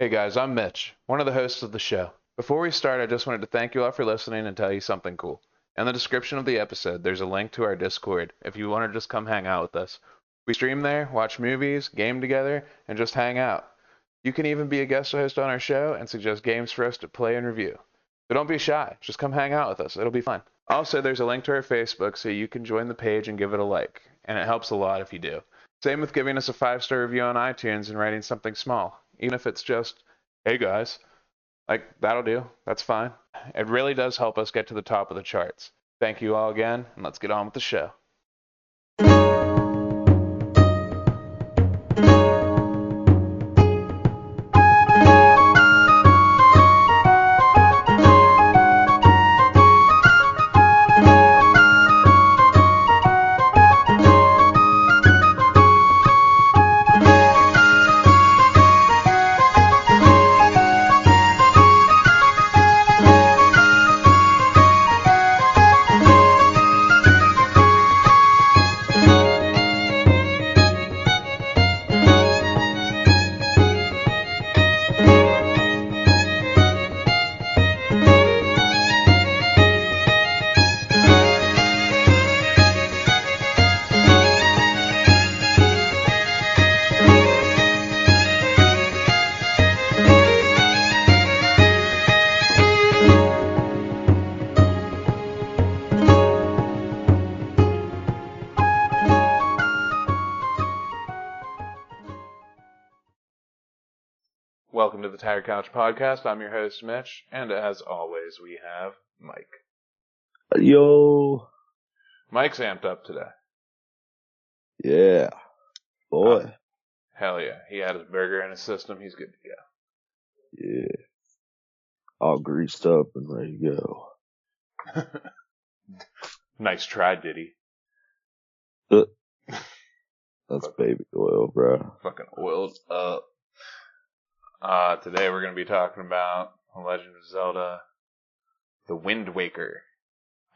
Hey guys, I'm Mitch, one of the hosts of the show. Before we start, I just wanted to thank you all for listening and tell you something cool. In the description of the episode, there's a link to our Discord if you want to just come hang out with us. We stream there, watch movies, game together, and just hang out. You can even be a guest host on our show and suggest games for us to play and review. So don't be shy, just come hang out with us. It'll be fun. Also, there's a link to our Facebook so you can join the page and give it a like, and it helps a lot if you do. Same with giving us a 5-star review on iTunes and writing something small, even if it's just, hey guys, like that'll do. That's fine. It really does help us get to the top of the charts. Thank you all again, and let's get on with the show. Welcome to the Tired Couch Podcast. I'm your host, Mitch, and as always, we have Mike. Yo. Mike's amped up today. Yeah. Boy. Hell yeah. He had his burger in his system. He's good to Yeah. All greased up and ready to go. go. Nice try, Diddy. That's baby oil, bro. Fucking oiled up. Today we're going to be talking about The Legend of Zelda, The Wind Waker.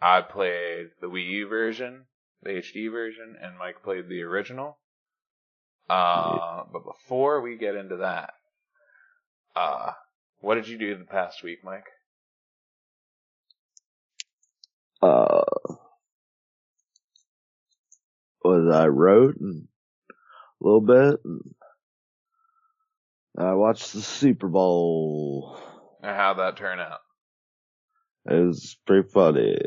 I played the Wii U version, the HD version, and Mike played the original. But before we get into that, what did you do the past week, Mike? I wrote and a little bit, and I watched the Super Bowl. And how'd that turn out? It was pretty funny.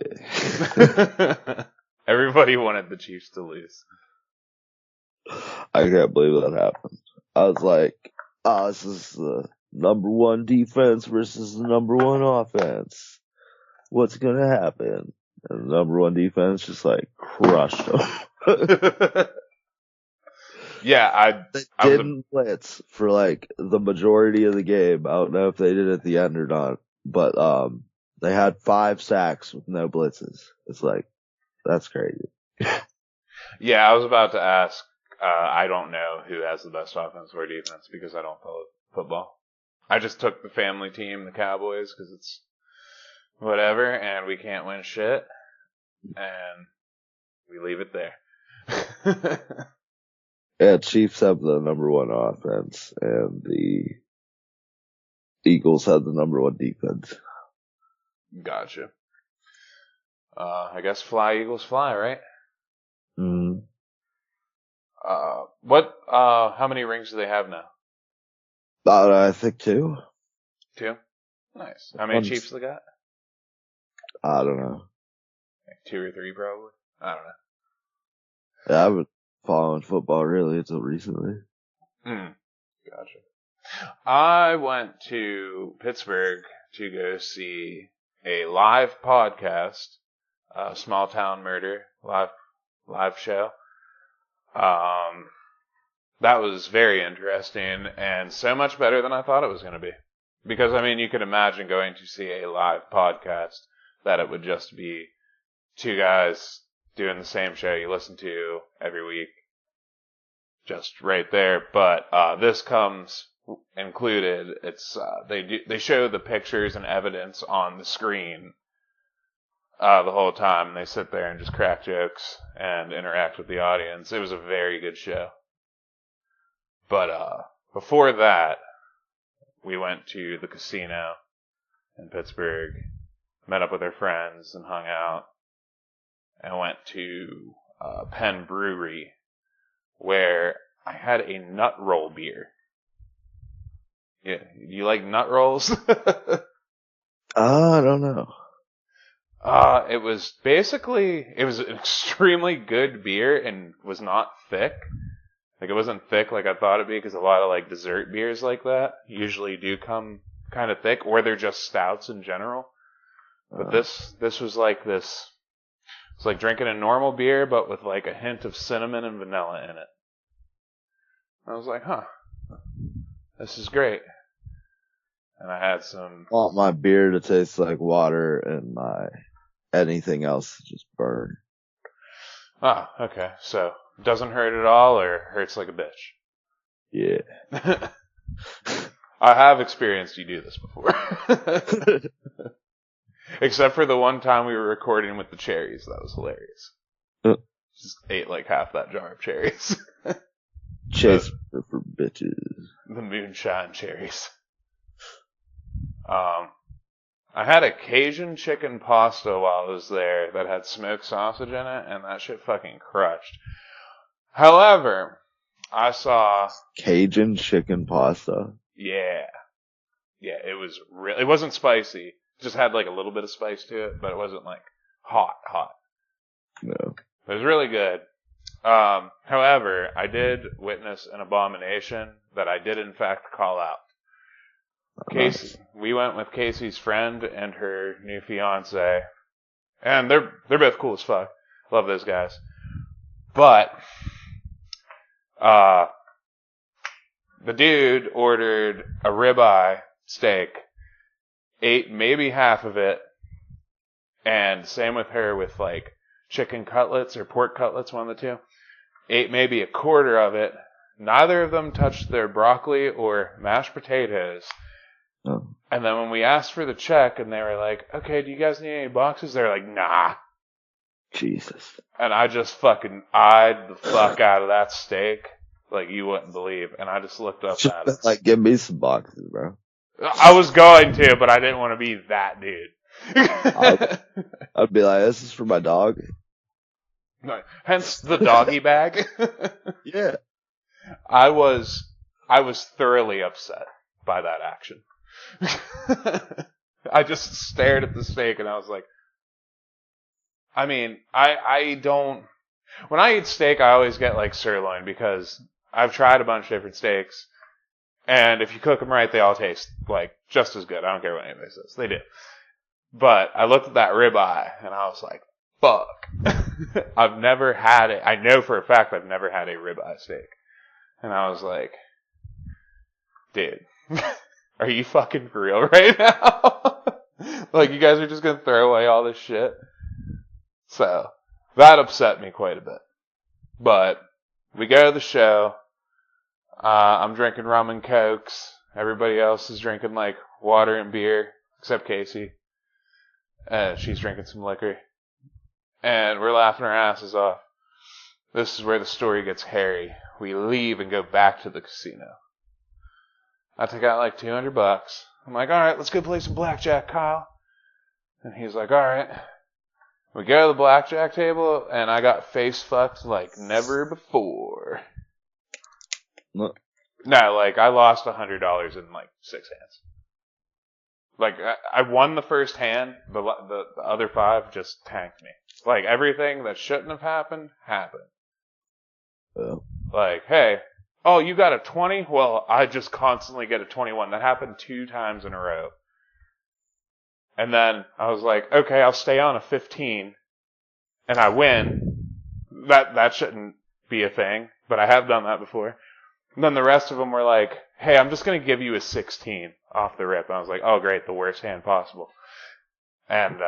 Everybody wanted the Chiefs to lose. I can't believe that happened. I was like, this is the number one defense versus the number one offense. What's gonna happen? And the number one defense just like crushed them. Yeah, They didn't blitz for like the majority of the game. I don't know if they did at the end or not, but they had 5 sacks with no blitzes. It's like, that's crazy. Yeah, I was about to ask. I don't know who has the best offense or defense because I don't follow football. I just took the family team, the Cowboys, because it's whatever, and we can't win shit, and we leave it there. Yeah, Chiefs have the number one offense, and the Eagles have the number one defense. Gotcha. I guess fly, Eagles, fly, right? Mm. How many rings do they have now? I think 2. 2? Nice. How many Chiefs they got? I don't know. Like 2 or 3, probably. I don't know. Yeah, I haven't followed football really until recently. Gotcha. I went to Pittsburgh to go see a live podcast, Small Town Murder live show. That was very interesting and so much better than I thought it was going to be. Because, I mean, you can imagine going to see a live podcast that it would just be 2 guys doing the same show you listen to every week. Just right there. But, this comes included. It's, they show the pictures and evidence on the screen the whole time. They sit there and just crack jokes and interact with the audience. It was a very good show. But before that, we went to the casino in Pittsburgh, met up with our friends and hung out, and went to Penn Brewery, where I had a nut roll beer. Yeah, you like nut rolls? I don't know. It was an extremely good beer and was not thick. Like, it wasn't thick like I thought it'd be, because a lot of, like, dessert beers like that usually do come kind of thick, or they're just stouts in general. But this was like this. It's like drinking a normal beer, but with, like, a hint of cinnamon and vanilla in it. I was like, huh, this is great. And I had some... I want my beer to taste like water and my anything else to just burn. Oh, okay. So, doesn't hurt at all, or hurts like a bitch? Yeah. I have experienced you do this before. Except for the one time we were recording with the cherries. That was hilarious. Just ate like half that jar of cherries. Chase for bitches. The moonshine cherries. I had a Cajun chicken pasta while I was there that had smoked sausage in it, and that shit fucking crushed. However, I saw... Cajun chicken pasta? Yeah. Yeah, it wasn't spicy. It just had like a little bit of spice to it, but it wasn't like hot. No. It was really good. However, I did witness an abomination that I did in fact call out. Casey, we went with Casey's friend and her new fiance, and they're both cool as fuck. Love those guys. But the dude ordered a ribeye steak, ate maybe half of it, and same with her with like chicken cutlets or pork cutlets, one of the two. Ate maybe a quarter of it. Neither of them touched their broccoli or mashed potatoes. Oh. And then when we asked for the check and they were like, okay, do you guys need any boxes? They're like, nah. Jesus. And I just fucking eyed the fuck out of that steak like you wouldn't believe. And I just looked up at it. Like, give me some boxes, bro. I was going to, but I didn't want to be that dude. I'd be like, this is for my dog. No, hence the doggy bag. Yeah. I was thoroughly upset by that action. I just stared at the steak and I was like, I mean, I don't, when I eat steak, I always get like sirloin because I've tried a bunch of different steaks, and if you cook them right, they all taste like just as good. I don't care what anybody says. They do. But I looked at that ribeye and I was like, fuck. I've never had it. I know for a fact I've never had a ribeye steak. And I was like, dude, are you fucking for real right now? Like, you guys are just gonna throw away all this shit? So, that upset me quite a bit. But, we go to the show. I'm drinking rum and cokes. Everybody else is drinking, like, water and beer, except Casey. She's drinking some liquor. And we're laughing our asses off. This is where the story gets hairy. We leave and go back to the casino. I took out like $200. I'm like, alright, let's go play some blackjack, Kyle. And he's like, alright. We go to the blackjack table, and I got face fucked like never before. No, like, I lost $100 in like 6 hands. Like, I won the first hand, the other 5 just tanked me. Like, everything that shouldn't have happened, happened. Oh. Like, hey, oh, you got a 20? Well, I just constantly get a 21. That happened 2 times in a row. And then I was like, okay, I'll stay on a 15, and I win. That shouldn't be a thing, but I have done that before. And then the rest of them were like, hey, I'm just going to give you a 16 off the rip. And I was like, oh, great, the worst hand possible. And,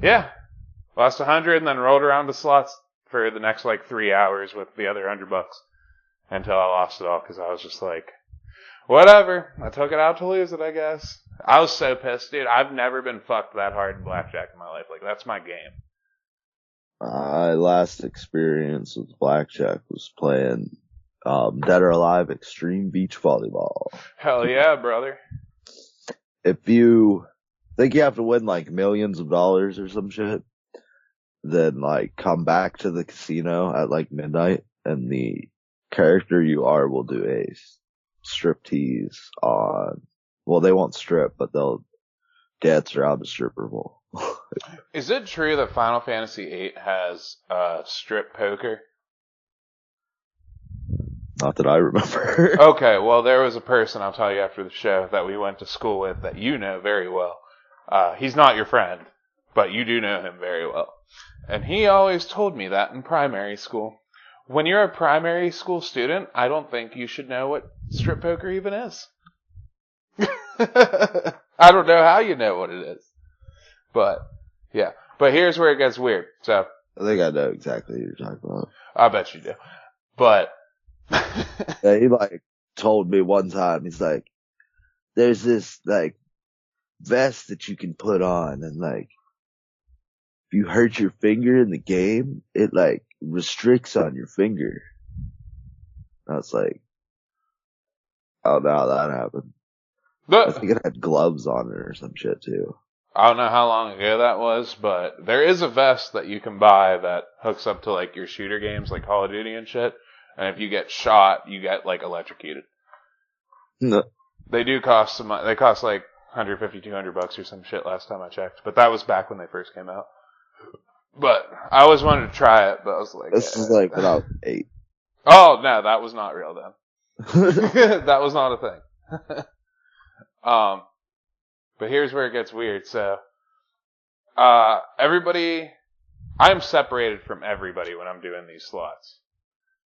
yeah, lost 100 and then rolled around the slots for the next, like, 3 hours with the other $100 until I lost it all because I was just like, whatever. I took it out to lose it, I guess. I was so pissed, dude. I've never been fucked that hard in blackjack in my life. Like, that's my game. My last experience with blackjack was playing Dead or Alive Extreme Beach Volleyball. Hell yeah, brother. If you think you have to win like millions of dollars or some shit, then like come back to the casino at like midnight and the character you are will do a striptease on, well, they won't strip, but they'll dance around the stripper pole. Is it true that Final Fantasy VIII has strip poker? Not that I remember. Okay, well, there was a person, I'll tell you after the show, that we went to school with that you know very well. He's not your friend, but you do know him very well. And he always told me that in primary school. When you're a primary school student, I don't think you should know what strip poker even is. I don't know how you know what it is. But, yeah. But here's where it gets weird. So, I think I know exactly what you're talking about. I bet you do. But, yeah, he like told me one time, he's like, there's this like vest that you can put on, and like, if you hurt your finger in the game, it like restricts on your finger. I was like, oh no, that happened. I think it had gloves on it or some shit too. I don't know how long ago that was, but there is a vest that you can buy that hooks up to like your shooter games like Call of Duty and shit. And if you get shot, you get like electrocuted. No. They do cost some money. They cost like $150, $200 or some shit last time I checked. But that was back when they first came out. But I always wanted to try it, but I was like, this is like when I was 8. Oh no, that was not real then. That was not a thing. But here's where it gets weird. So, everybody, I'm separated from everybody when I'm doing these slots.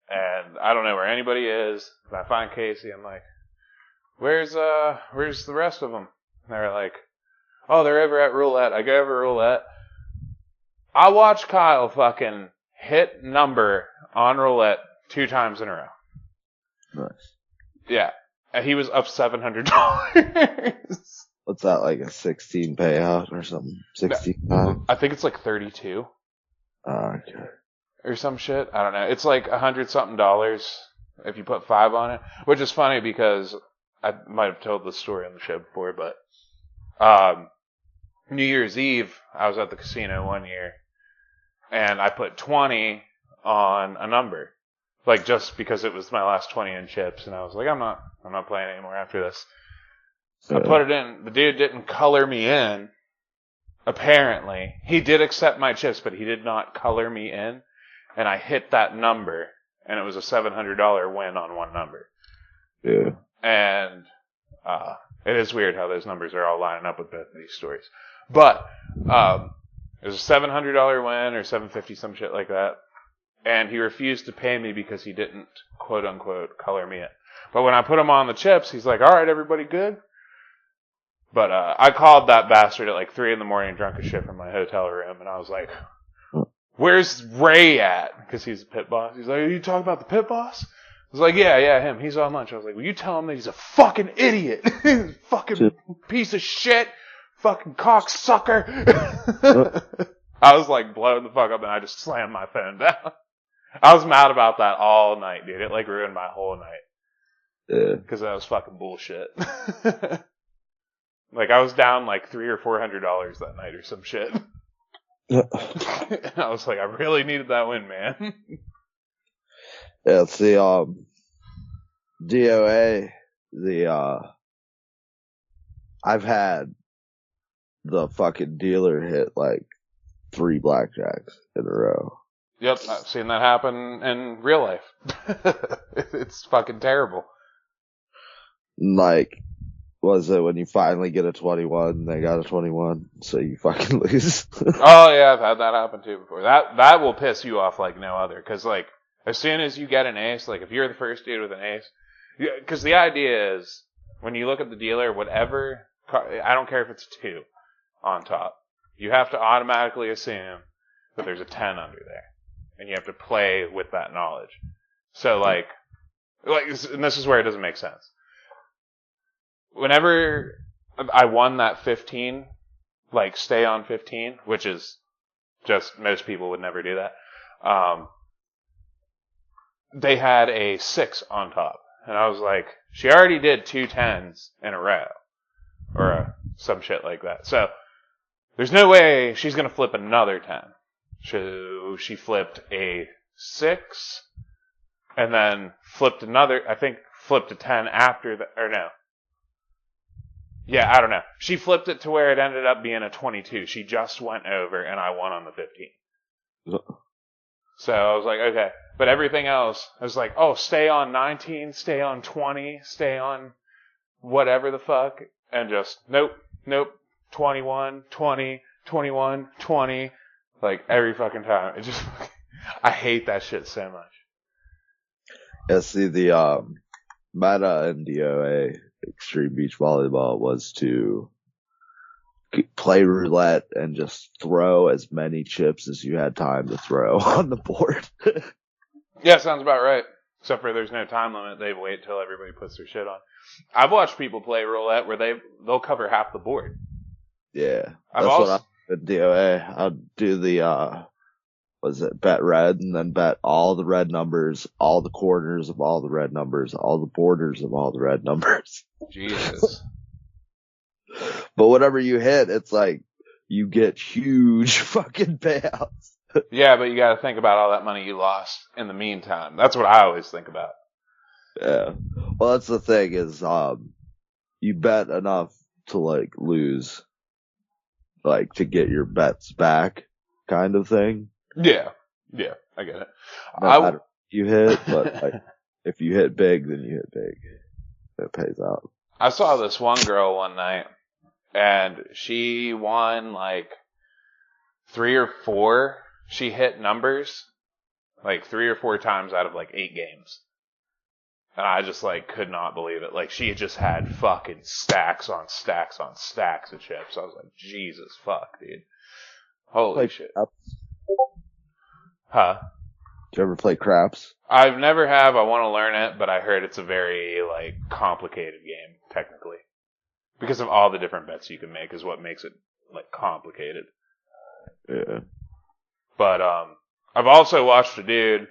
And I don't know where anybody is. If I find Casey, I'm like, where's the rest of them? And they're like, oh, they're over at roulette. I go over roulette. I watch Kyle fucking hit number on roulette 2 times in a row. Nice. Yeah. And he was up $700. What's that, like a 16 payout or something? 16 times? I think it's like 32. Okay. Or some shit. I don't know. It's like $100-something if you put 5 on it. Which is funny because I might have told this story on the show before, but New Year's Eve, I was at the casino one year, and I put 20 on a number. Like, just because it was my last 20 in chips, and I was like, I'm not playing anymore after this. I put it in. The dude didn't color me in. Apparently. He did accept my chips, but he did not color me in. And I hit that number, and it was a $700 win on one number. Yeah. And it is weird how those numbers are all lining up with both of these stories. But it was a $700 win or $750, some shit like that. And he refused to pay me because he didn't, quote unquote, color me in. But when I put him on the chips, he's like, all right, everybody good? But I called that bastard at like 3 a.m, drunk as shit from my hotel room, and I was like, where's Ray at? Because he's a pit boss. He's like, are you talking about the pit boss? I was like, yeah, him. He's on lunch. I was like, will you tell him that he's a fucking idiot? Fucking piece of shit. Fucking cocksucker. I was like blowing the fuck up, and I just slammed my phone down. I was mad about that all night, dude. It like ruined my whole night. Yeah. Because that was fucking bullshit. Like, I was down like $300 or $400 that night or some shit. I was like, I really needed that win, man. Yeah, it's the, DOA, I've had the fucking dealer hit like 3 blackjacks in a row. Yep, I've seen that happen in real life. It's fucking terrible. Like, was it when you finally get a 21, they got a 21, so you fucking lose? Oh yeah, I've had that happen too before. That will piss you off like no other. Cause like, as soon as you get an ace, like if you're the first dude with an ace, cause the idea is, when you look at the dealer, whatever, I don't care if it's 2 on top, you have to automatically assume that there's a 10 under there. And you have to play with that knowledge. So like, and this is where it doesn't make sense. Whenever I won that 15, like stay on 15, which is just, most people would never do that. they had a 6 on top. And I was like, she already did 2 10s in a row. Or some shit like that. So, there's no way she's going to flip another 10. So, she flipped a 6, and then flipped another, I think flipped a 10 after that, or no. Yeah, I don't know. She flipped it to where it ended up being a 22. She just went over, and I won on the 15. So I was like, okay. But everything else, I was like, oh, stay on 19, stay on 20, stay on whatever the fuck. And just, nope, 21, 20, 21, 20. Like, every fucking time. It just, I hate that shit so much. Yeah, see, the meta in DOA, Extreme Beach Volleyball, was to play roulette and just throw as many chips as you had time to throw on the board. Yeah, sounds about right. Except for there's no time limit. They wait till everybody puts their shit on. I've watched people play roulette where they'll cover half the board. Yeah. I've That's also, what I did DOA. I'd do the, bet red and then bet all the red numbers, all the corners of all the red numbers, all the borders of all the red numbers. Jesus. But whatever you hit, it's like you get huge fucking payouts. Yeah, but you got to think about all that money you lost in the meantime. That's what I always think about. Yeah. Well, that's the thing is, you bet enough to like lose, like to get your bets back, kind of thing. Yeah, I get it. No matter what you hit, but like if you hit big, then you hit big. It pays out. I saw this one girl one night, and she won like 3 or 4. She hit numbers like 3 or 4 times out of like 8 games. And I just like could not believe it. Like she just had fucking stacks on stacks on stacks of chips. I was like, Jesus fuck, dude. Holy shit. Huh? Did you ever play craps? I've never have. I want to learn it, but I heard it's a very like complicated game technically. Because of all the different bets you can make is what makes it like complicated. Yeah. But I've also watched a dude,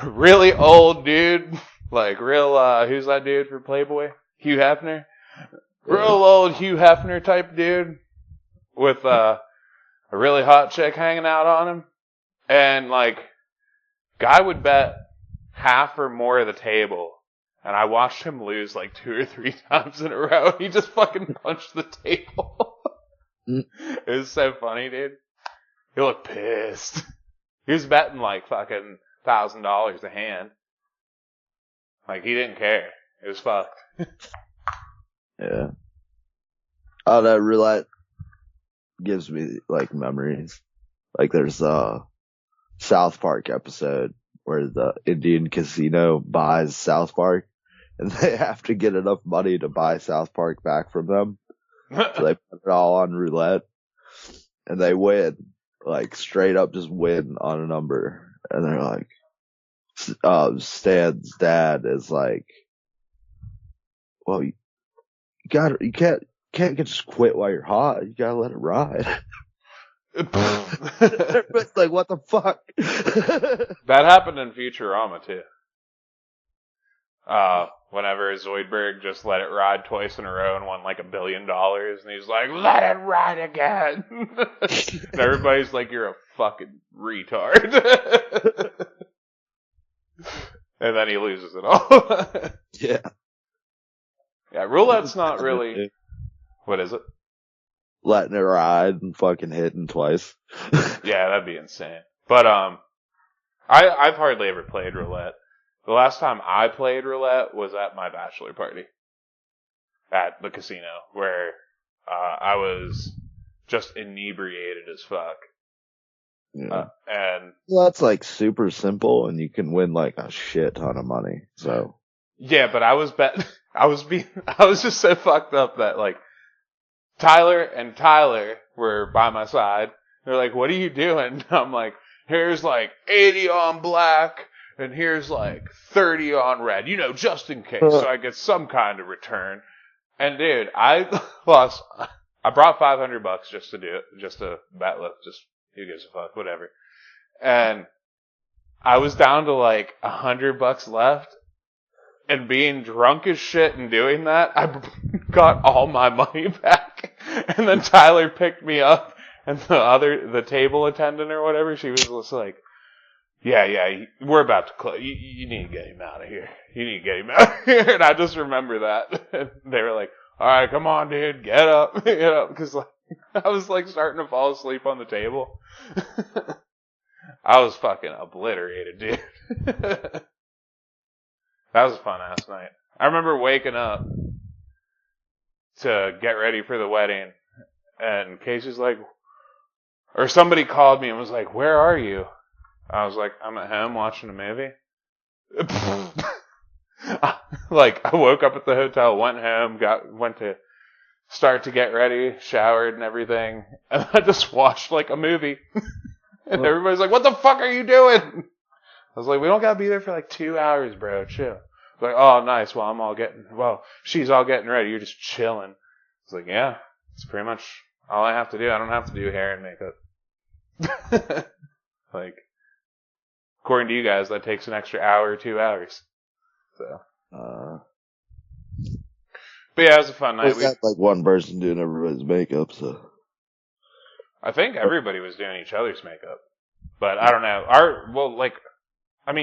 really old dude, like real who's that dude for Playboy? Hugh Hefner? Real old Hugh Hefner type dude with a really hot chick hanging out on him. And like guy would bet half or more of the table. And I watched him lose like 2 or 3 times in a row. He just fucking punched the table. It was so funny, dude. He looked pissed. He was betting like fucking $1,000 a hand. Like he didn't care. It was fucked. Yeah. Oh, that roulette gives me like memories. Like there's a South Park episode where the Indian casino buys South Park and they have to get enough money to buy South Park back from them. So they put it all on roulette and they win. Like straight up just win on a number. And they're like, Stan's dad is like, well, you can't just quit while you're hot. You gotta let it ride. Everybody's like, what the fuck? That happened in Futurama too. Whenever Zoidberg just let it ride twice in a row and won like $1 billion, and he's like, let it ride again. And everybody's like, you're a fucking retard. And then he loses it all. Yeah. Yeah, roulette's not really. What is it? Letting it ride and fucking hitting twice. Yeah, that'd be insane. But I've hardly ever played roulette. The last time I played roulette was at my bachelor party at the casino, where I was just inebriated as fuck. Yeah. And Well, that's like super simple, and you can win like a shit ton of money. So yeah, but I was just so fucked up that like Tyler and Tyler were by my side. They're like, "What are you doing?" I'm like, "Here's like 80 on black, and here's like 30 on red, you know, just in case, so I get some kind of return." And dude, I lost. I brought $500 just to do it, just to bet with, just who gives a fuck, whatever. And I was down to like $100 left, and being drunk as shit and doing that, I got all my money back. And then Tyler picked me up, and the table attendant or whatever, she was just like, yeah, we're about to close. You need to get him out of here. You need to get him out of here. And I just remember that. And they were like, all right, come on, dude, get up, get up. Cause like, I was like starting to fall asleep on the table. I was fucking obliterated, dude. That was a fun ass night. I remember waking up to get ready for the wedding, and Casey's like, or somebody called me and was like, where are you? I was like, I'm at home watching a movie. Like, I woke up at the hotel, went home, went to start to get ready, showered and everything, and I just watched like a movie. And everybody's like, what the fuck are you doing? I was like, we don't gotta be there for like 2 hours, bro, chill. Like, oh, nice, well, she's all getting ready, you're just chilling. It's like, yeah, it's pretty much all I have to do. I don't have to do hair and makeup. Like, according to you guys, that takes an extra hour or 2 hours. So. But yeah, it was a fun night. We got like one person doing everybody's makeup, so. I think everybody was doing each other's makeup. But I don't know.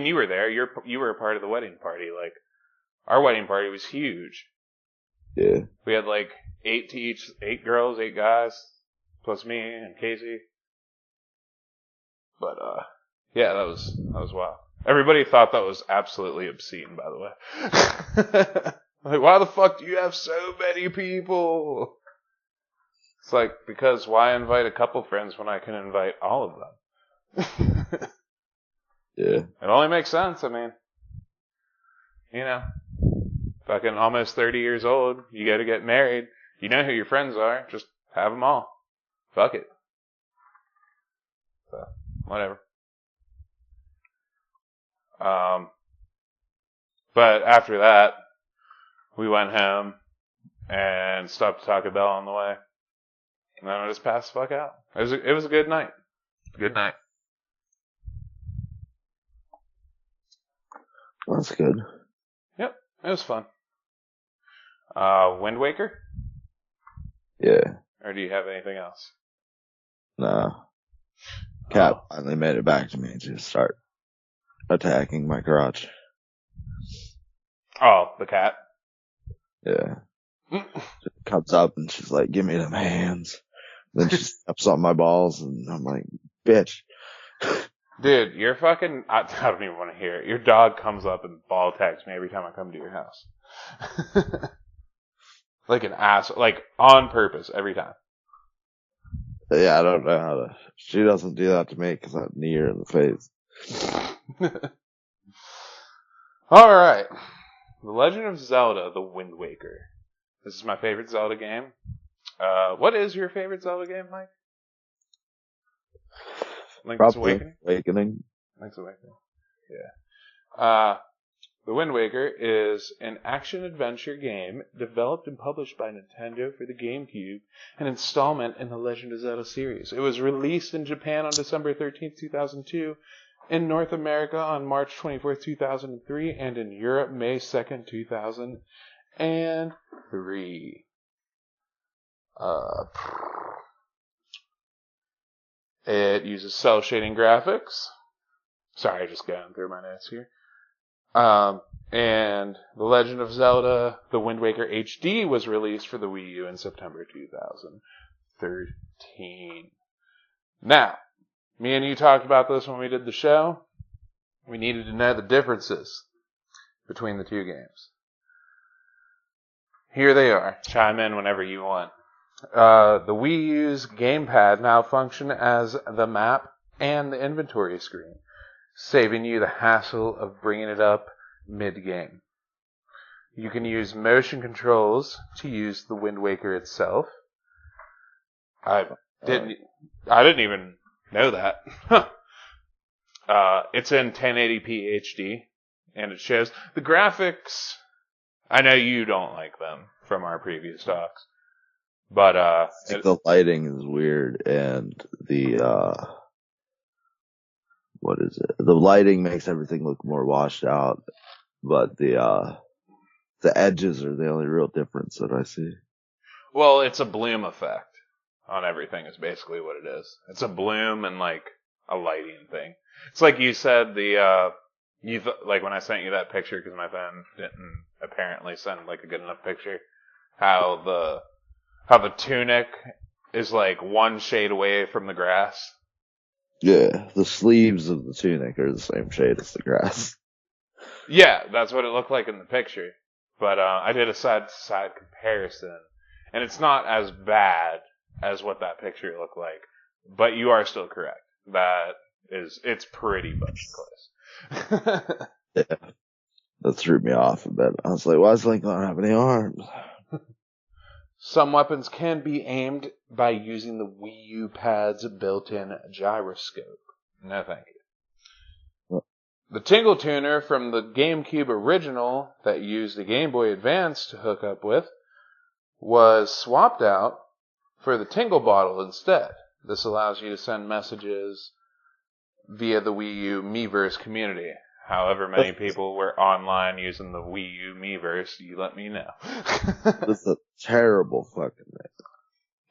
You were there. You were a part of the wedding party. Like, our wedding party was huge. Yeah. We had like 8 girls, 8 guys, plus me and Casey. But, yeah, that was wild. Everybody thought that was absolutely obscene, by the way. Like, why the fuck do you have so many people? It's like, because why invite a couple friends when I can invite all of them? Yeah. It only makes sense. I mean, you know, fucking almost 30 years old, you gotta get married. You know who your friends are. Just have them all. Fuck it. So, whatever. But after that, we went home and stopped at Taco Bell on the way. And then I just passed the fuck out. It was a good night. Good night. That's good. Yep, it was fun. Wind Waker? Yeah. Or do you have anything else? No. Cat finally made it back to me to start attacking my crotch. Oh, the cat? Yeah. She comes up and she's like, give me them hands. Then she steps on my balls and I'm like, bitch. Dude, you're fucking, I don't even want to hear it. Your dog comes up and ball tags me every time I come to your house. Like an ass, like on purpose every time. Yeah, I don't know how to. She doesn't do that to me because I knee her in the face. Alright. The Legend of Zelda, The Wind Waker. This is my favorite Zelda game. What is your favorite Zelda game, Mike? Link's Awakening? Link's Awakening. Yeah. The Wind Waker is an action-adventure game developed and published by Nintendo for the GameCube, an installment in the Legend of Zelda series. It was released in Japan on December 13th, 2002, in North America on March 24th, 2003, and in Europe May 2nd, 2003. It uses cell shading graphics. Sorry, just going through my notes here. And The Legend of Zelda, The Wind Waker HD was released for the Wii U in September 2013. Now, me and you talked about this when we did the show. We needed to know the differences between the two games. Here they are. Chime in whenever you want. The Wii U's gamepad now function as the map and the inventory screen, saving you the hassle of bringing it up mid-game. You can use motion controls to use the Wind Waker itself. I didn't even know that. It's in 1080p HD, and it shows the graphics. I know you don't like them from our previous talks, but I think the lighting is weird, and what is it? The lighting makes everything look more washed out, but the edges are the only real difference that I see. Well, it's a bloom effect on everything is basically what it is. It's a bloom and like a lighting thing. It's like you said like when I sent you that picture because my phone didn't apparently send like a good enough picture. How the tunic is like one shade away from the grass. Yeah, the sleeves of the tunic are the same shade as the grass. Yeah, that's what it looked like in the picture. But I did a side-to-side comparison, and it's not as bad as what that picture looked like. But you are still correct. It's pretty fucking close. Yeah, that threw me off a bit. I was like, why does Link not have any arms? Some weapons can be aimed by using the Wii U pad's built-in gyroscope. No thank you. What? The Tingle Tuner from the GameCube original that used the Game Boy Advance to hook up with was swapped out for the Tingle Bottle instead. This allows you to send messages via the Wii U Miiverse community. However many people were online using the Wii U Miiverse, you let me know. That's a terrible fucking thing.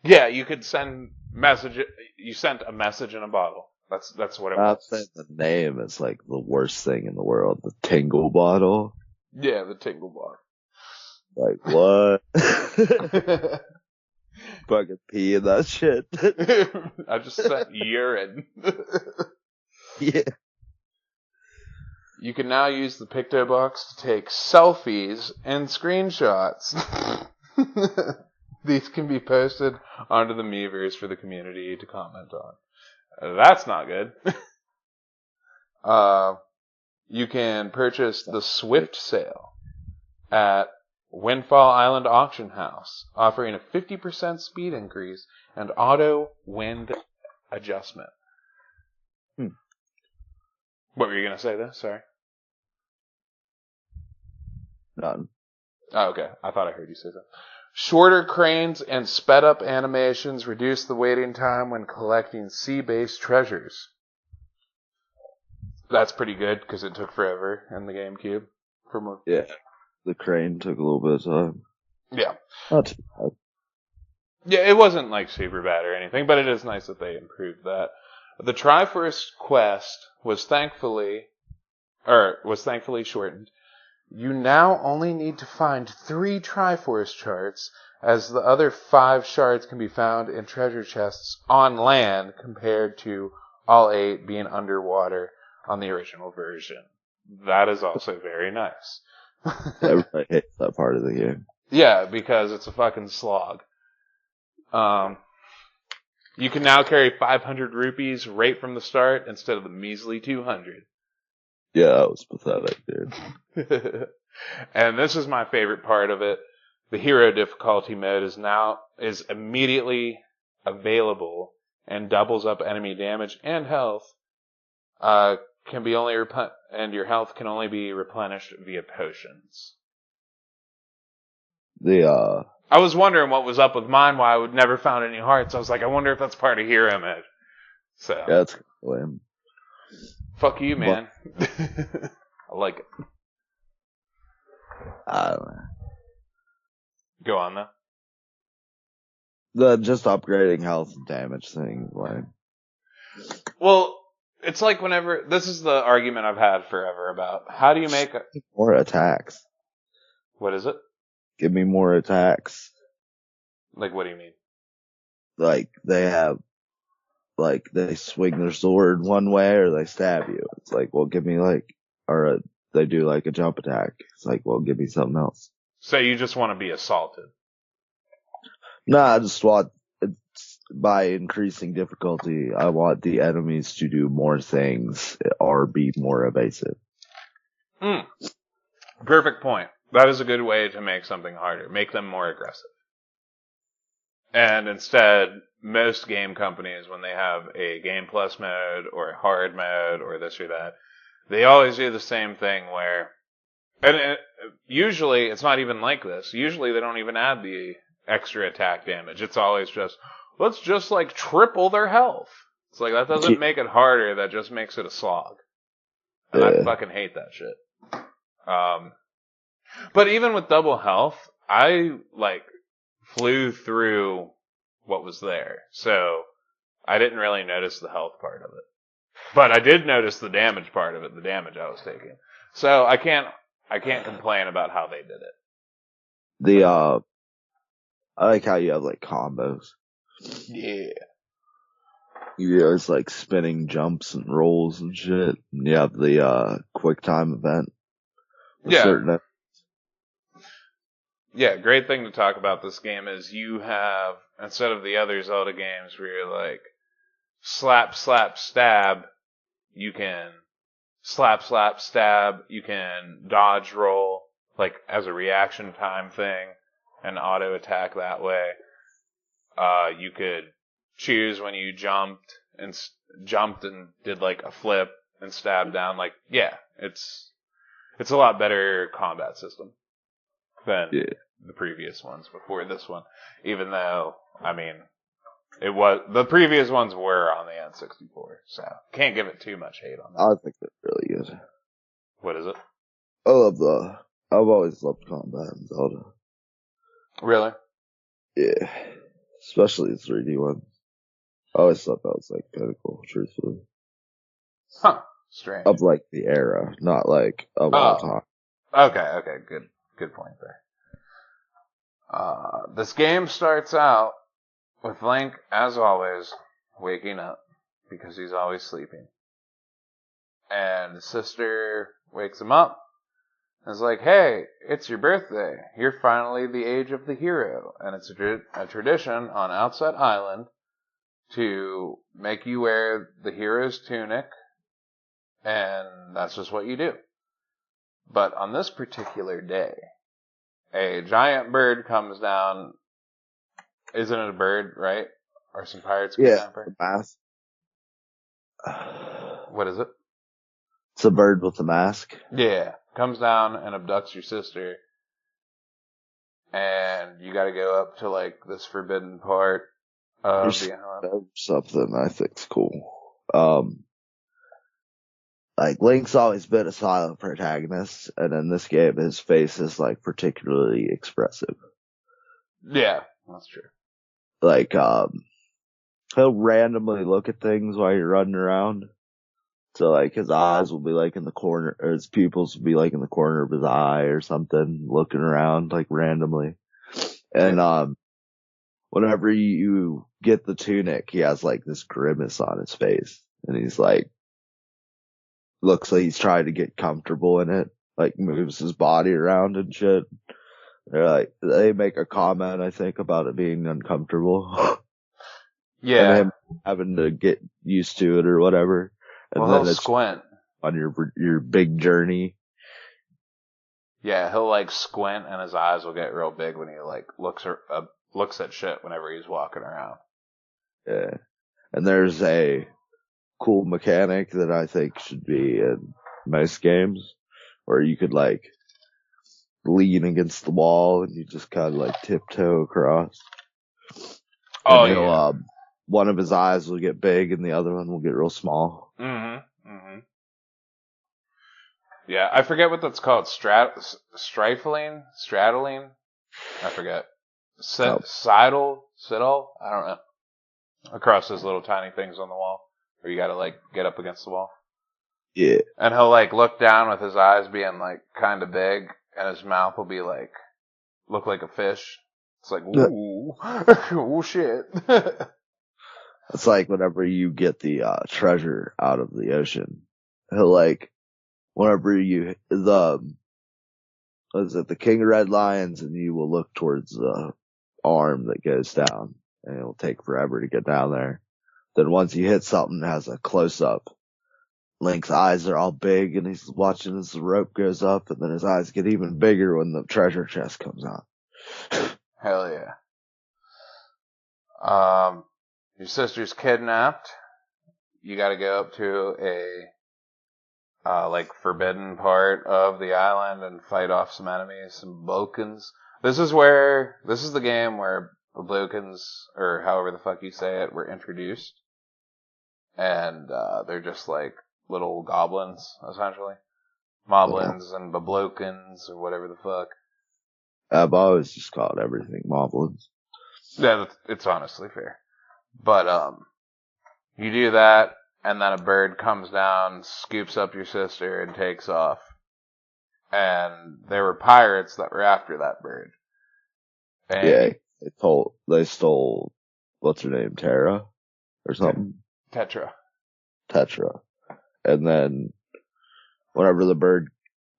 Yeah, you could send message. You sent a message in a bottle. That's what it was. I've said the name is like the worst thing in the world. The Tingle Bottle. Yeah, the Tingle Bottle. Like what? Fucking pee in that shit. I just sent urine. Yeah. You can now use the Picto Box to take selfies and screenshots. These can be posted onto the Miiverse for the community to comment on. That's not good. You can purchase the Swift Sale at Windfall Island Auction House, offering a 50% speed increase and auto wind adjustment. What were you going to say there? Sorry. None. Oh, okay. I thought I heard you say that. Shorter cranes and sped up animations reduce the waiting time when collecting sea-based treasures. That's pretty good because it took forever in the GameCube. Yeah. The crane took a little bit of time. Yeah. Not too bad. Yeah, it wasn't like super bad or anything, but it is nice that they improved that. The Triforce quest was thankfully shortened. You now only need to find 3 Triforce charts, as the other 5 shards can be found in treasure chests on land, compared to all 8 being underwater on the original version. That is also very nice. Everybody hates that part of the game. Yeah, because it's a fucking slog. You can now carry 500 rupees right from the start instead of the measly 200. Yeah, that was pathetic, dude. And this is my favorite part of it. The hero difficulty mode is immediately available and doubles up enemy damage and health. And your health can only be replenished via potions. I was wondering what was up with mine, why I would never found any hearts. I was like, I wonder if that's part of hero mode. So yeah, it's lame. Fuck you, man. I like it. I don't know. Go on, though. The just upgrading health and damage thing, like. Well, it's like this is the argument I've had forever about how do you make more attacks. What is it? Give me more attacks. Like, what do you mean? Like, they swing their sword one way or they stab you. It's like, well, give me they do like a jump attack. It's like, well, give me something else. So you just want to be assaulted? Nah, I just want, by increasing difficulty, I want the enemies to do more things or be more evasive. Perfect point. That is a good way to make something harder. Make them more aggressive. And instead, most game companies, when they have a Game Plus mode or a hard mode or this or that, they always do the same thing where, and usually it's not even like this. Usually they don't even add the extra attack damage. It's always just, let's just like triple their health. It's like, that doesn't make it harder, that just makes it a slog. And I fucking hate that shit. But even with double health, I, like, flew through what was there. So, I didn't really notice the health part of it. But I did notice the damage part of it, the damage I was taking. So, I can't complain about how they did it. I like how you have, like, combos. Yeah. It's like spinning jumps and rolls and shit. And you have the, quick time event. Yeah. Yeah, great thing to talk about this game is you have, instead of the other Zelda games where you're like, slap, slap, stab, you can slap, slap, stab, you can dodge roll, like as a reaction time thing, and auto attack that way. You could choose when you jumped and did like a flip and stab down. Like, yeah, it's a lot better combat system than the previous ones before this one. Even though, I mean, the previous ones were on the N64, so can't give it too much hate on that. I think they're really good. What is it? I've always loved combat in Zelda. Really? Yeah. Especially the 3D ones. I always thought that was like pinnacle, truthfully. Huh. Strange. Of like the era, not like of all time. Okay, good point there. This game starts out with Link, as always, waking up because he's always sleeping. And his sister wakes him up and is like, hey, it's your birthday. You're finally the age of the hero. And it's a tradition on Outset Island to make you wear the hero's tunic, and that's just what you do. But on this particular day, a giant bird comes down. Isn't it a bird, right? Or some pirates kidnap her? Yeah, the mask. What is it? It's a bird with a mask. Yeah. Comes down and abducts your sister. And you gotta go up to, like, this forbidden part of the island. Something I think's cool. Like, Link's always been a silent protagonist, and in this game, his face is, like, particularly expressive. Yeah, that's true. Like, he'll randomly look at things while you're running around. So, like, his eyes will be, like, in the corner, or his pupils will be, like, in the corner of his eye or something, looking around, like, randomly. And, whenever you get the tunic, he has, like, this grimace on his face. And he's, like, looks like he's trying to get comfortable in it, like, moves his body around and shit. They make a comment, I think, about it being uncomfortable. Yeah. And him having to get used to it or whatever. And well, then he'll it's squint on your big journey. Yeah, he'll like squint and his eyes will get real big when he like looks at shit whenever he's walking around. Yeah. And there's a cool mechanic that I think should be in most games where you could like lean against the wall and you just kind of like tiptoe across. Oh, and yeah. One of his eyes will get big and the other one will get real small. Mm-hmm. Yeah, I forget what that's called. Straddling? I forget. Sidle? I don't know. Across those little tiny things on the wall where you gotta like get up against the wall. Yeah. And he'll like look down with his eyes being like kind of big and his mouth will be like, look like a fish. It's like, ooh, ooh shit. It's like whenever you get the treasure out of the ocean, he'll like, whenever the King of Red Lions, and you will look towards the arm that goes down, and it'll take forever to get down there. Then once you hit something that has a close up, Link's eyes are all big, and he's watching as the rope goes up, and then his eyes get even bigger when the treasure chest comes out. Hell yeah. Your sister's kidnapped. You gotta go up to a like forbidden part of the island and fight off some enemies, some Balkans. This is the game where the Balkans, or however the fuck you say it, were introduced. and they're just like little goblins, essentially. Uh, Moblins and Bablokins, or whatever the fuck. I've always just called everything moblins. Yeah, it's honestly fair. But, you do that, and then a bird comes down, scoops up your sister, and takes off. And there were pirates that were after that bird. And Yeah, they stole, what's her name, Tara? Or something? Tetra. Tetra. And then, whatever the bird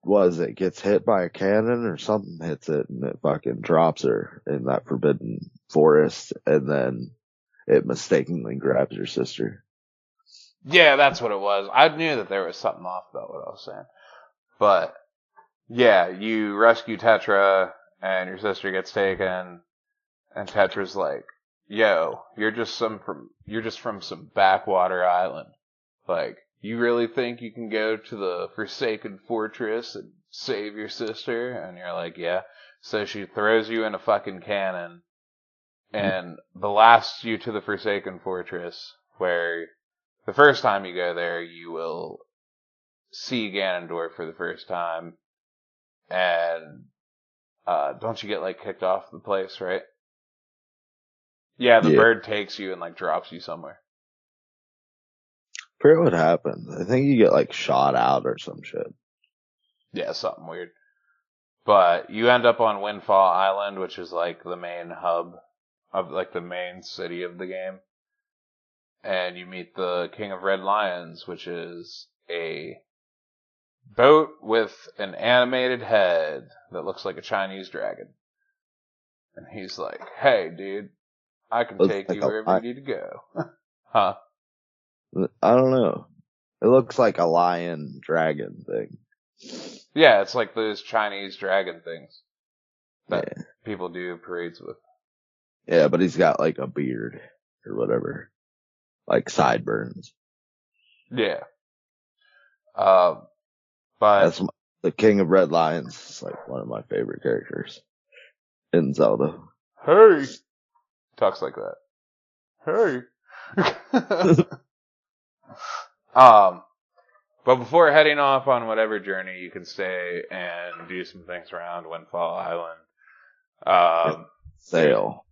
was, it gets hit by a cannon or something hits it and it fucking drops her in that forbidden forest and then it mistakenly grabs her sister. Yeah, that's what it was. I knew that there was something off about what I was saying. But, yeah, you rescue Tetra, and your sister gets taken, and Tetra's like, yo, you're just from some backwater island. Like, you really think you can go to the Forsaken Fortress and save your sister? And you're like, yeah. So she throws you in a fucking cannon and blasts you to the Forsaken Fortress, where the first time you go there, you will see Ganondorf for the first time, and don't you get like kicked off the place, right? Yeah, the Yeah. bird takes you and like drops you somewhere. Forget what happened. I think you get like shot out or some shit. Yeah, something weird. But you end up on Windfall Island, which is like the main hub of like the main city of the game. And you meet the King of Red Lions, which is a boat with an animated head that looks like a Chinese dragon. And he's like, hey, dude, I can Looks take like you wherever you need to go. Huh? I don't know. It looks like a lion dragon thing. Yeah, it's like those Chinese dragon things that Yeah. people do parades with. Yeah, but he's got like a beard or whatever. Like sideburns. Yeah. But The King of Red Lions is like one of my favorite characters in Zelda. hey, talks like that. Hey. But before heading off on whatever journey, you can stay and do some things around Windfall Island. Sail.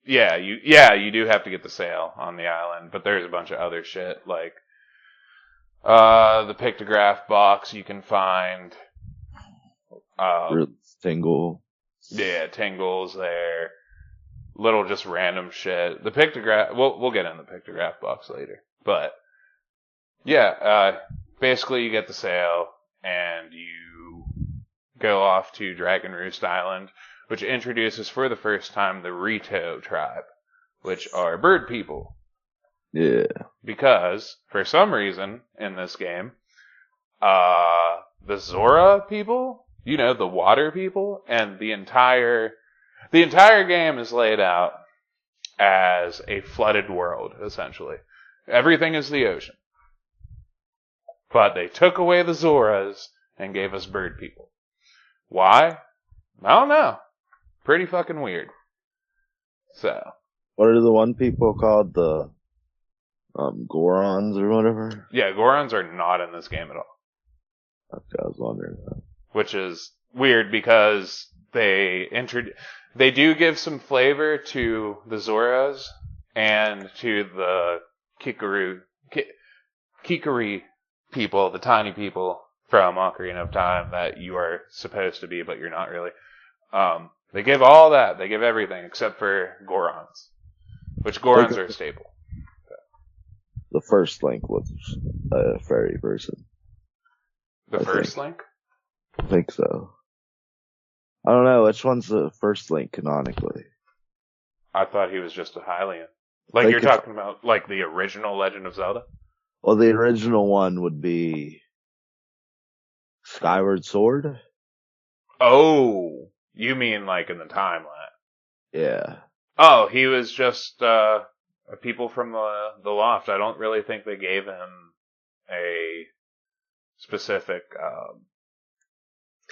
Yeah, you do have to get the sail on the island, but there's a bunch of other shit like the pictograph box you can find. Tingle. Yeah, Tingle's there. Little just random shit. The pictograph, we'll get in the pictograph box later. But, yeah, basically you get the sail, and you go off to Dragon Roost Island, which introduces for the first time the Rito tribe, which are bird people. Yeah. Because, for some reason, in this game, the Zora people, the water people, and the entire game is laid out as a flooded world, essentially. Everything is the ocean. But they took away the Zoras and gave us bird people. Why? I don't know. Pretty fucking weird. So. What are the one people called? The Gorons or whatever? Yeah, Gorons are not in this game at all. Okay, I was wondering that. Which is weird because they do give some flavor to the Zoras and to the Kikari people, the tiny people from Ocarina of Time that you are supposed to be, but you're not really. They give all that. They give everything except for Gorons, which Gorons are a staple. The first Link was a fairy person. The first Link? I think so. I don't know. Which one's the first Link canonically? I thought he was just a Hylian. Like, you're talking about, like, the original Legend of Zelda? Well, the original one would be Skyward Sword? Oh, you mean, like, in the timeline? Yeah. Oh, he was just, people from the Loft. I don't really think they gave him a specific,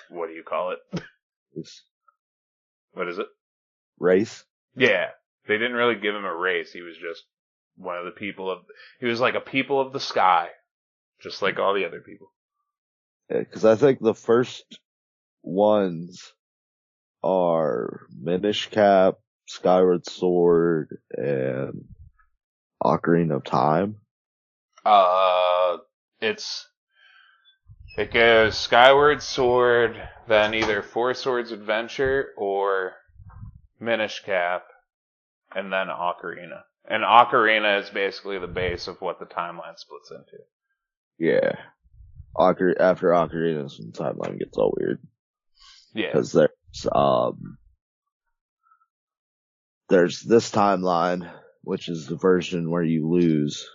what do you call it? What is it? Race? Yeah. They didn't really give him a race. He was just one of the people of. He was like a people of the sky, just like all the other people. Because I think the first ones are Minish Cap, Skyward Sword, and Ocarina of Time. It goes Skyward Sword, then either Four Swords Adventure or Minish Cap, and then Ocarina. And Ocarina is basically the base of what the timeline splits into. Yeah. After Ocarina, the timeline gets all weird. Yeah. Because there's this timeline, which is the version where you lose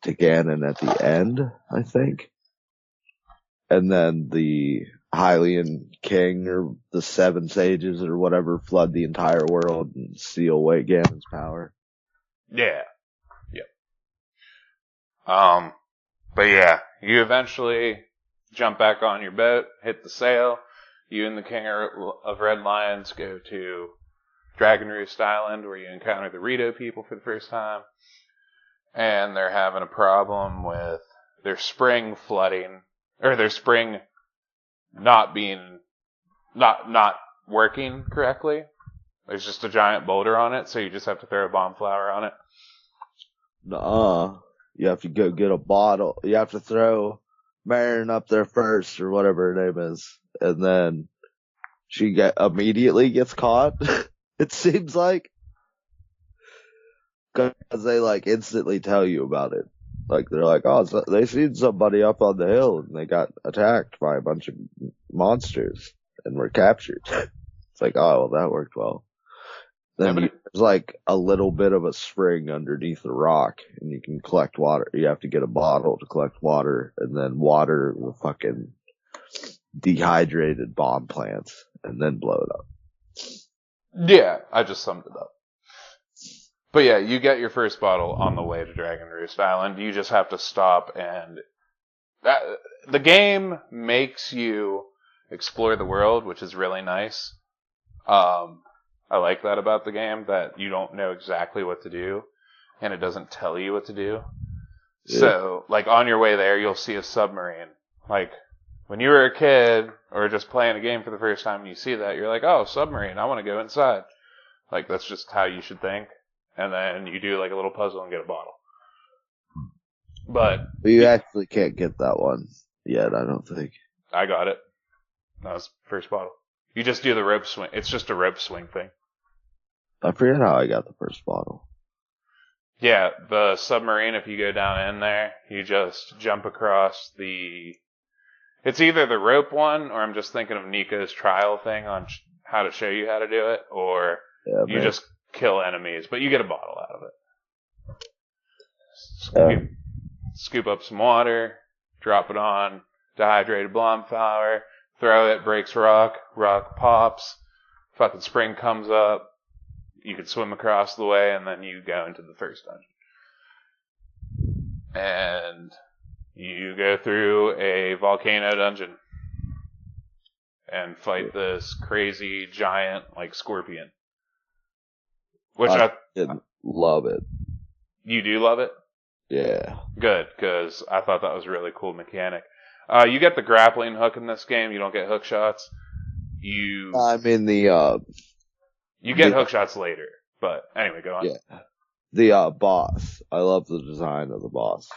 to Ganon at the end, I think. And then the Hylian King or the Seven Sages or whatever flood the entire world and steal away Ganon's power. Yeah. Yep. But yeah, you eventually jump back on your boat, hit the sail. You and the King of Red Lions go to Dragon Roost Island, where you encounter the Rito people for the first time. And they're having a problem with their spring flooding, or their spring not working correctly. There's just a giant boulder on it, so you just have to throw a bomb flower on it. Nuh-uh. You have to go get a bottle. You have to throw Marin up there first, or whatever her name is. And then she immediately gets caught, it seems like. Because they, like, instantly tell you about it. Like, they're like, oh, they seen somebody up on the hill, and they got attacked by a bunch of monsters, and were captured. It's like, oh, well, that worked well. Then there's like a little bit of a spring underneath the rock, and you can collect water. You have to get a bottle to collect water, and then water the fucking dehydrated bomb plants, and then blow it up. Yeah, I just summed it up. But yeah, you get your first bottle on the way to Dragon Roost Island. You just have to stop, and the game makes you explore the world, which is really nice. I like that about the game, that you don't know exactly what to do, and it doesn't tell you what to do. Yeah. So, like, on your way there, you'll see a submarine. Like, when you were a kid, or just playing a game for the first time, and you see that, you're like, oh, submarine, I want to go inside. Like, that's just how you should think. And then you do, like, a little puzzle and get a bottle. But you actually can't get that one yet, I don't think. I got it. That was the first bottle. You just do the rope swing. It's just a rope swing thing. I forget how I got the first bottle. Yeah, the submarine, if you go down in there, you just jump across it's either the rope one, or I'm just thinking of Nico's trial thing on how to show you how to do it, or you just kill enemies, but you get a bottle out of it. Scoop up some water, drop it on dehydrated bomb flower, throw it, breaks rock pops, fucking spring comes up, you can swim across the way, and then you go into the first dungeon. And you go through a volcano dungeon and fight this crazy giant, like, scorpion. Which I didn't love it. You do love it? Yeah. Good, because I thought that was a really cool mechanic. You get the grappling hook in this game. You don't get hook shots. You get hook shots later. But anyway, go on. Yeah. The boss. I love the design of the boss.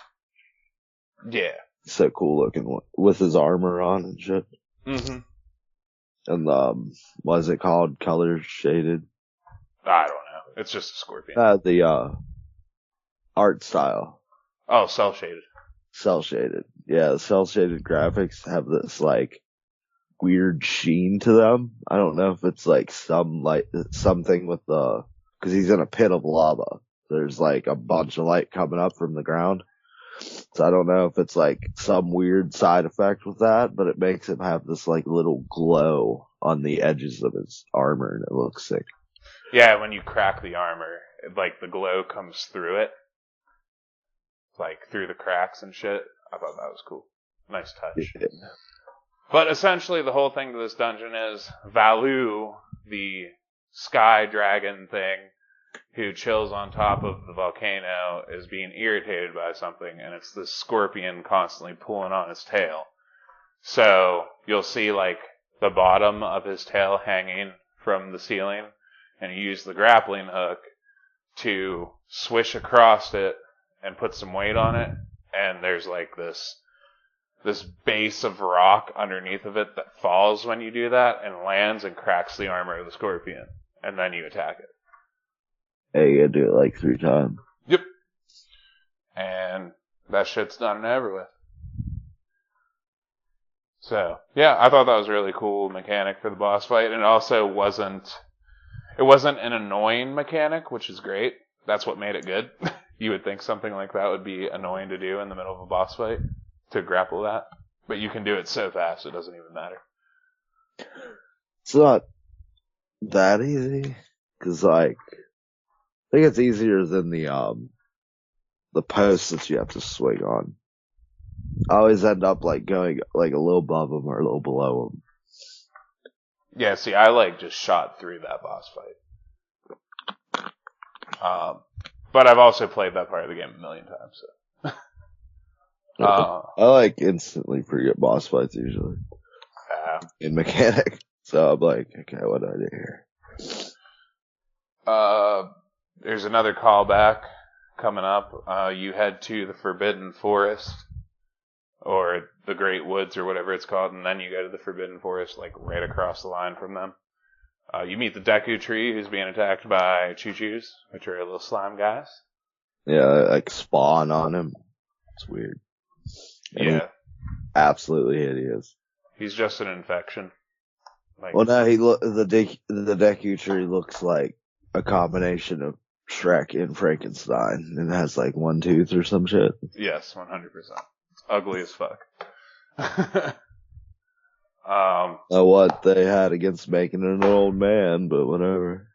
Yeah. So cool looking with his armor on and shit. Mm-hmm. And what is it called? Color shaded? I don't know. It's just a scorpion. The art style. Oh, cell shaded. Cell shaded. Yeah, the cell shaded graphics have this, like, weird sheen to them. I don't know if it's like something with cause he's in a pit of lava. There's like a bunch of light coming up from the ground. So I don't know if it's like some weird side effect with that, but it makes him have this, like, little glow on the edges of his armor, and it looks sick. Yeah, when you crack the armor, like, the glow comes through it. Like, through the cracks and shit. I thought that was cool. Nice touch. Yeah. But essentially, the whole thing to this dungeon is Valu, the sky dragon thing, who chills on top of the volcano is being irritated by something, and it's this scorpion constantly pulling on his tail. So you'll see like the bottom of his tail hanging from the ceiling, and you use the grappling hook to swish across it and put some weight on it, and there's like this base of rock underneath of it that falls when you do that and lands and cracks the armor of the scorpion, and then you attack it. Hey, you gotta do it like 3 times. Yep. And that shit's done and over with. So, yeah, I thought that was a really cool mechanic for the boss fight, and it also wasn't an annoying mechanic, which is great. That's what made it good. You would think something like that would be annoying to do in the middle of a boss fight, to grapple that. But you can do it so fast, it doesn't even matter. It's not that easy, cause like, I think it's easier than the posts that you have to swing on. I always end up like going like a little above them or a little below them. Yeah, see, I like just shot through that boss fight. But I've also played that part of the game a million times, so. I like instantly forget boss fights usually. In mechanic. So I'm like, okay, what do I do here? There's another callback coming up. You head to the Forbidden Forest, or the Great Woods, or whatever it's called, and then you go to the Forbidden Forest, like right across the line from them. You meet the Deku Tree, who's being attacked by Choo-Choos, which are little slime guys. Yeah, like spawn on him. It's weird. And yeah. Absolutely hideous. He's just an infection. Like, well, now the Deku Tree looks like a combination of Shrek and Frankenstein, and has like 1 tooth or some shit. Yes, 100%. It's ugly as fuck. What they had against making it an old man, but whatever.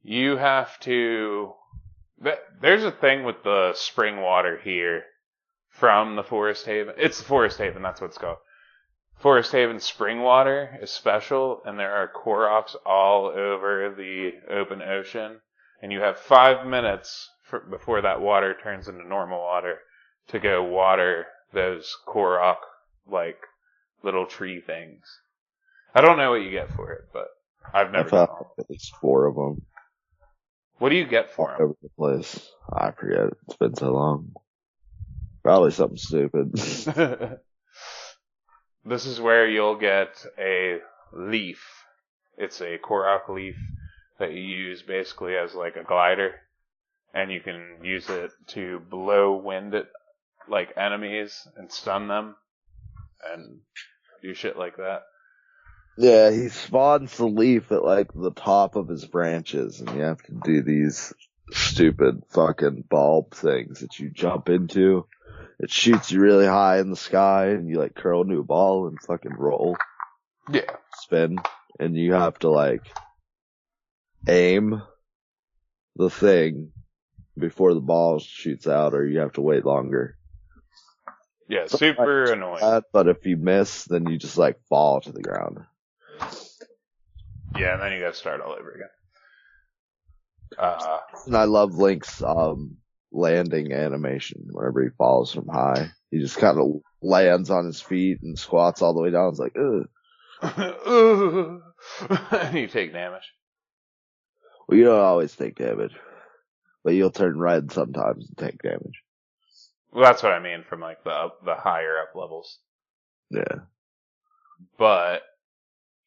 You have to. There's a thing with the spring water here from the Forest Haven. It's the Forest Haven, that's what it's called. Forest Haven spring water is special, and there are Koroks all over the open ocean. And you have 5 minutes before that water turns into normal water to go water those Korok, like, little tree things. I don't know what you get for it, but I've never done all. At least 4 of them. What do you get for them? All over the place. I forget. It's been so long. Probably something stupid. This is where you'll get a leaf. It's a Korok leaf that you use basically as like a glider. And you can use it to blow wind at like enemies and stun them. And do shit like that. Yeah, he spawns the leaf at like the top of his branches, and you have to do these stupid fucking bulb things that you jump into. It shoots you really high in the sky, and you like curl into a ball and fucking roll. Yeah. Spin. And you have to like aim the thing before the ball shoots out, or you have to wait longer. Yeah, super annoying. But if you miss, then you just like fall to the ground. Yeah, and then you gotta start all over again. And I love Link's landing animation whenever he falls from high. He just kind of lands on his feet and squats all the way down. It's like, ugh. And you take damage. Well, you don't always take damage, but you'll turn red sometimes and take damage. Well, that's what I mean from like the higher up levels. Yeah. But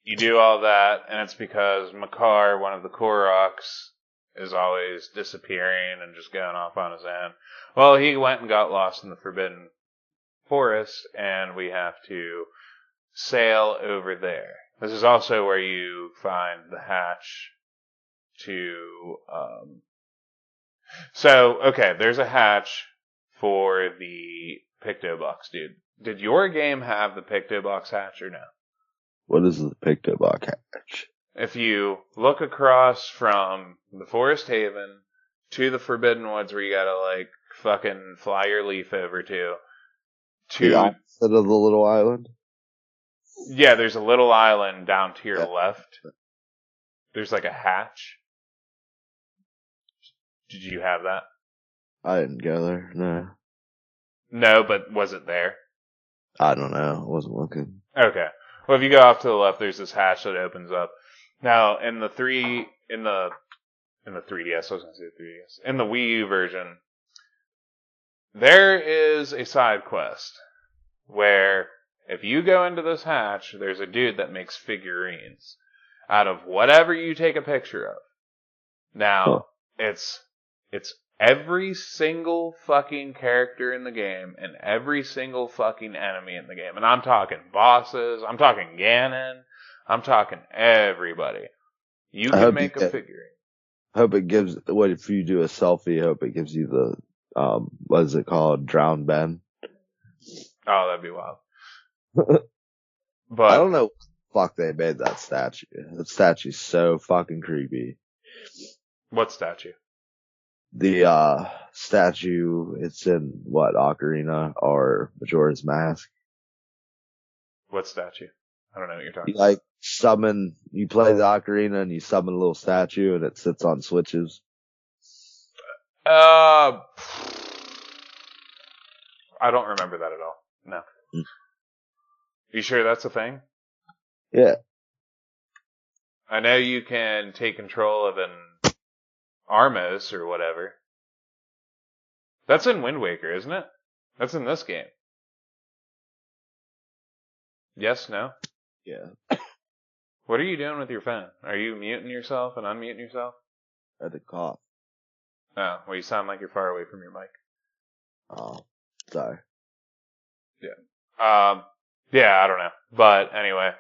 you do all that, and it's because Makar, one of the Koroks, is always disappearing and just going off on his own. Well, he went and got lost in the Forbidden Forest, and we have to sail over there. This is also where you find the hatch to, So, okay, there's a hatch for the Picto Box, dude. Did your game have the Picto Box hatch or no? What is the Picto Box hatch? If you look across from the Forest Haven to the Forbidden Woods, where you gotta like fucking fly your leaf over to the opposite of the little island. Yeah, there's a little island down to your left. There's like a hatch. Did you have that? I didn't go there. No. No, but was it there? I don't know. I wasn't looking. Okay. Well, if you go off to the left, there's this hatch that opens up. Now, in the 3DS, I was going to say 3DS, in the Wii U version, there is a side quest where if you go into this hatch, there's a dude that makes figurines out of whatever you take a picture of. Huh. Now, it's every single fucking character in the game and every single fucking enemy in the game. And I'm talking bosses, I'm talking Ganon, I'm talking everybody. You I can hope make a figurine. hope it gives, what if you do a selfie? I hope it gives you the, what is it called? Drown Ben. Oh, that'd be wild. I But don't know. Fuck, they made that statue. That statue's so fucking creepy. what statue? The, statue, it's in what, Ocarina or Majora's Mask? What statue? I don't know what you're You talking like you play the Ocarina and you summon a little statue and it sits on switches. about. I don't remember that at all. No. Mm. You sure that's a thing? Yeah. I know you can take control of an Armos or whatever. That's in Wind Waker, isn't it? That's in this game. Yes, no? Yeah. What are you doing with your phone? Are you muting yourself and unmuting yourself? I had to cough. Oh, well, you sound like you're far away from your mic. Oh, sorry. Yeah, I don't know. But anyway,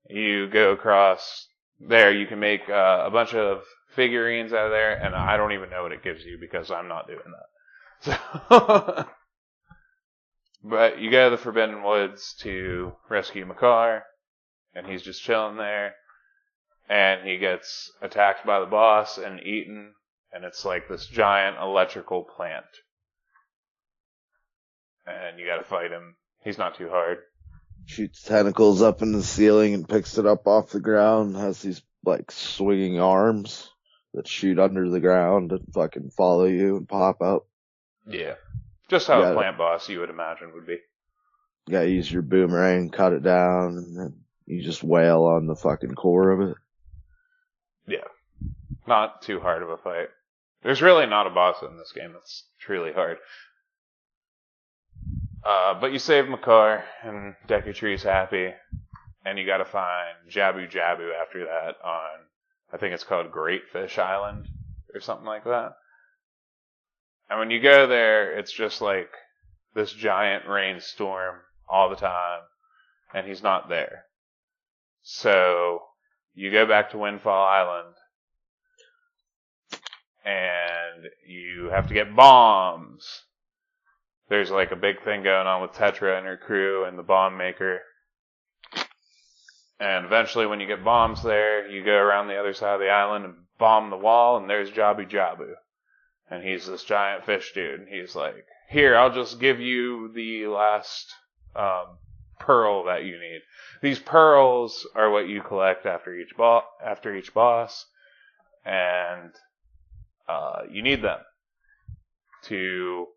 you go across there, you can make a bunch of figurines out of there, and I don't even know what it gives you because I'm not doing that. So, but you go to the Forbidden Woods to rescue Makar, and he's just chilling there, and he gets attacked by the boss and eaten, and it's like this giant electrical plant. And you gotta fight him. He's not too hard. Shoots tentacles up in the ceiling and picks it up off the ground. Has these like swinging arms that shoot under the ground and fucking follow you and pop up. Yeah. Just how a plant boss you would imagine would be. You gotta use your boomerang, cut it down, and then you just wail on the fucking core of it. Yeah. Not too hard of a fight. There's really not a boss in this game that's truly hard. But you save Makar, and Deku Tree's happy, and you gotta find Jabu Jabu after that on, I think it's called Great Fish Island, or something like that. And when you go there, it's just like this giant rainstorm all the time, and he's not there. So, you go back to Windfall Island, and you have to get bombs. There's like a big thing going on with Tetra and her crew and the bomb maker. And eventually when you get bombs there, you go around the other side of the island and bomb the wall, and there's Jabu Jabu. And he's this giant fish dude. And he's like, here, I'll just give you the last pearl that you need. These pearls are what you collect after each boss. And you need them to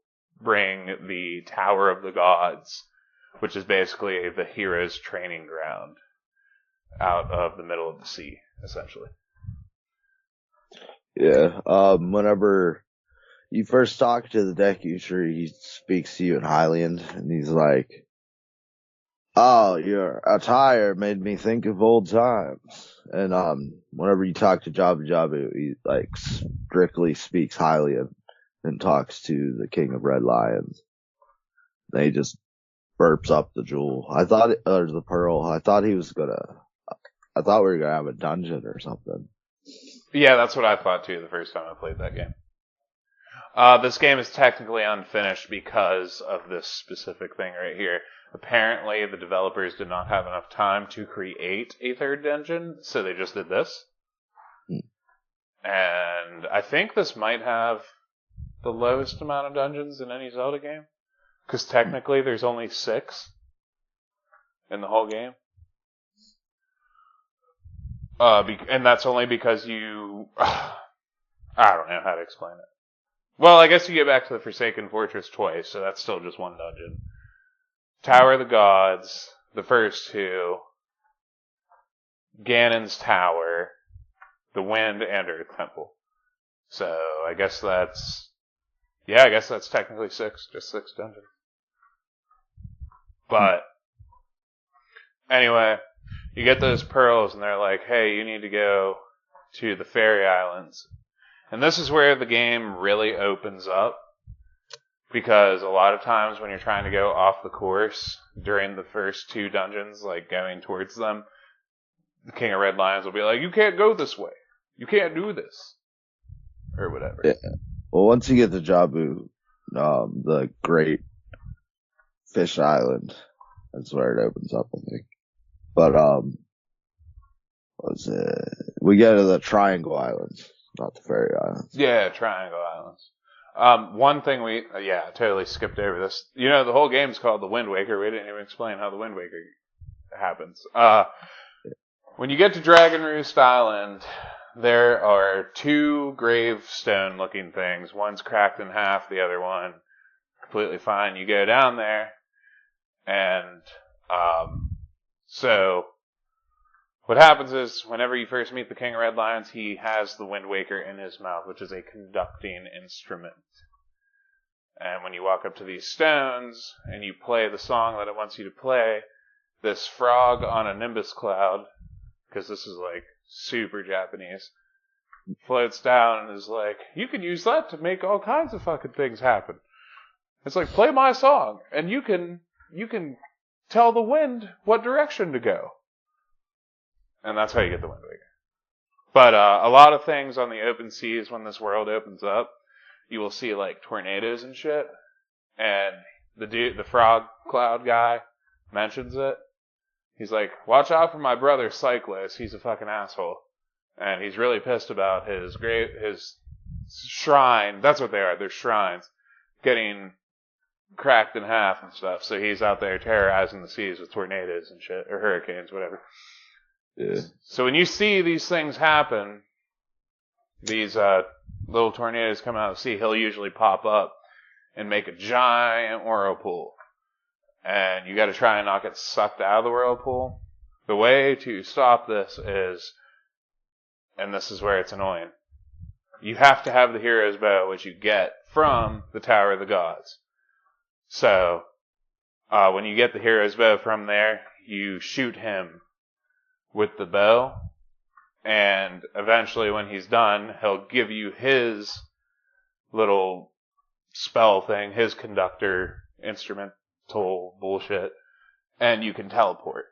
bring the Tower of the Gods, which is basically the hero's training ground, out of the middle of the sea, essentially. Yeah. Whenever you first talk to the Deku Tree, he speaks to you in Hylian, and he's like, "Oh, your attire made me think of old times." And whenever you talk to Jabu Jabu, he like strictly speaks Hylian and talks to the King of Red Lions. And he just burps up the jewel. Or the pearl. I thought we were gonna have a dungeon or something. Yeah, that's what I thought too the first time I played that game. This game is technically unfinished because of this specific thing right here. Apparently, the developers did not have enough time to create a third dungeon, so they just did this. And I think this might have the lowest amount of dungeons in any Zelda game. Because technically there's only 6 in the whole game. And that's only because I don't know how to explain it. Well, I guess you get back to the Forsaken Fortress twice, so that's still just one dungeon. Tower of the Gods, the first two, Ganon's Tower, the Wind and Earth Temple. So I guess that's technically six, just 6 dungeons. But anyway, you get those pearls and they're like, hey, you need to go to the Fairy Islands. And this is where the game really opens up, because a lot of times when you're trying to go off the course during the first 2 dungeons, like going towards them, the King of Red Lions will be like, you can't go this way. You can't do this. Or whatever. Yeah. Well, once you get to Jabu, the Great Fish Island, that's where it opens up, I think. But, we go to the Triangle Islands, not the Fairy Islands. Yeah, Triangle Islands. One thing I totally skipped over this. You know, the whole game's called the Wind Waker. We didn't even explain how the Wind Waker happens. When you get to Dragon Roost Island, there are 2 gravestone-looking things. One's cracked in half, the other one completely fine. You go down there, and so what happens is, whenever you first meet the King of Red Lions, he has the Wind Waker in his mouth, which is a conducting instrument. And when you walk up to these stones, and you play the song that it wants you to play, this frog on a nimbus cloud, because this is like super Japanese, floats down and is like, you can use that to make all kinds of fucking things happen. It's like, play my song, and you can tell the wind what direction to go. And that's how you get the Wind Waker. But a lot of things on the open seas, when this world opens up, you will see like tornadoes and shit. And the frog cloud guy mentions it. He's like, watch out for my brother Cyclos. He's a fucking asshole. And he's really pissed about his shrine. That's what they are. They're shrines. Getting cracked in half and stuff. So he's out there terrorizing the seas with tornadoes and shit. Or hurricanes, whatever. Yeah. So when you see these things happen, these little tornadoes come out of the sea, he'll usually pop up and make a giant whirlpool. And you gotta try and not get sucked out of the whirlpool. The way to stop this is, and this is where it's annoying, you have to have the hero's bow, which you get from the Tower of the Gods. So, when you get the hero's bow from there, you shoot him with the bow, and eventually when he's done, he'll give you his little spell thing, his conductor instrumental bullshit, and you can teleport.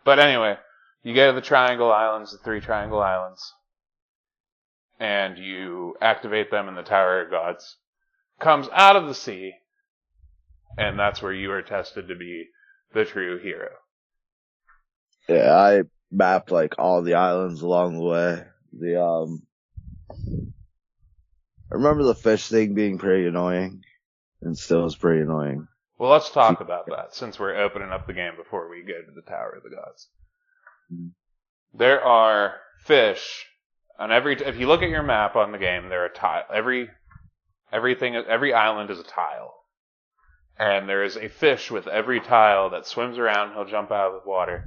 But anyway, you go to the Triangle Islands, the 3 Triangle Islands, and you activate them in the Tower of Gods. Comes out of the sea, and that's where you are tested to be the true hero. Yeah, I mapped like all the islands along the way. I remember the fish thing being pretty annoying, and still is pretty annoying. Well, let's talk about that, since we're opening up the game before we go to the Tower of the Gods. There are fish on if you look at your map on the game, there are tile. Every island is a tile. And there is a fish with every tile that swims around, he'll jump out of the water.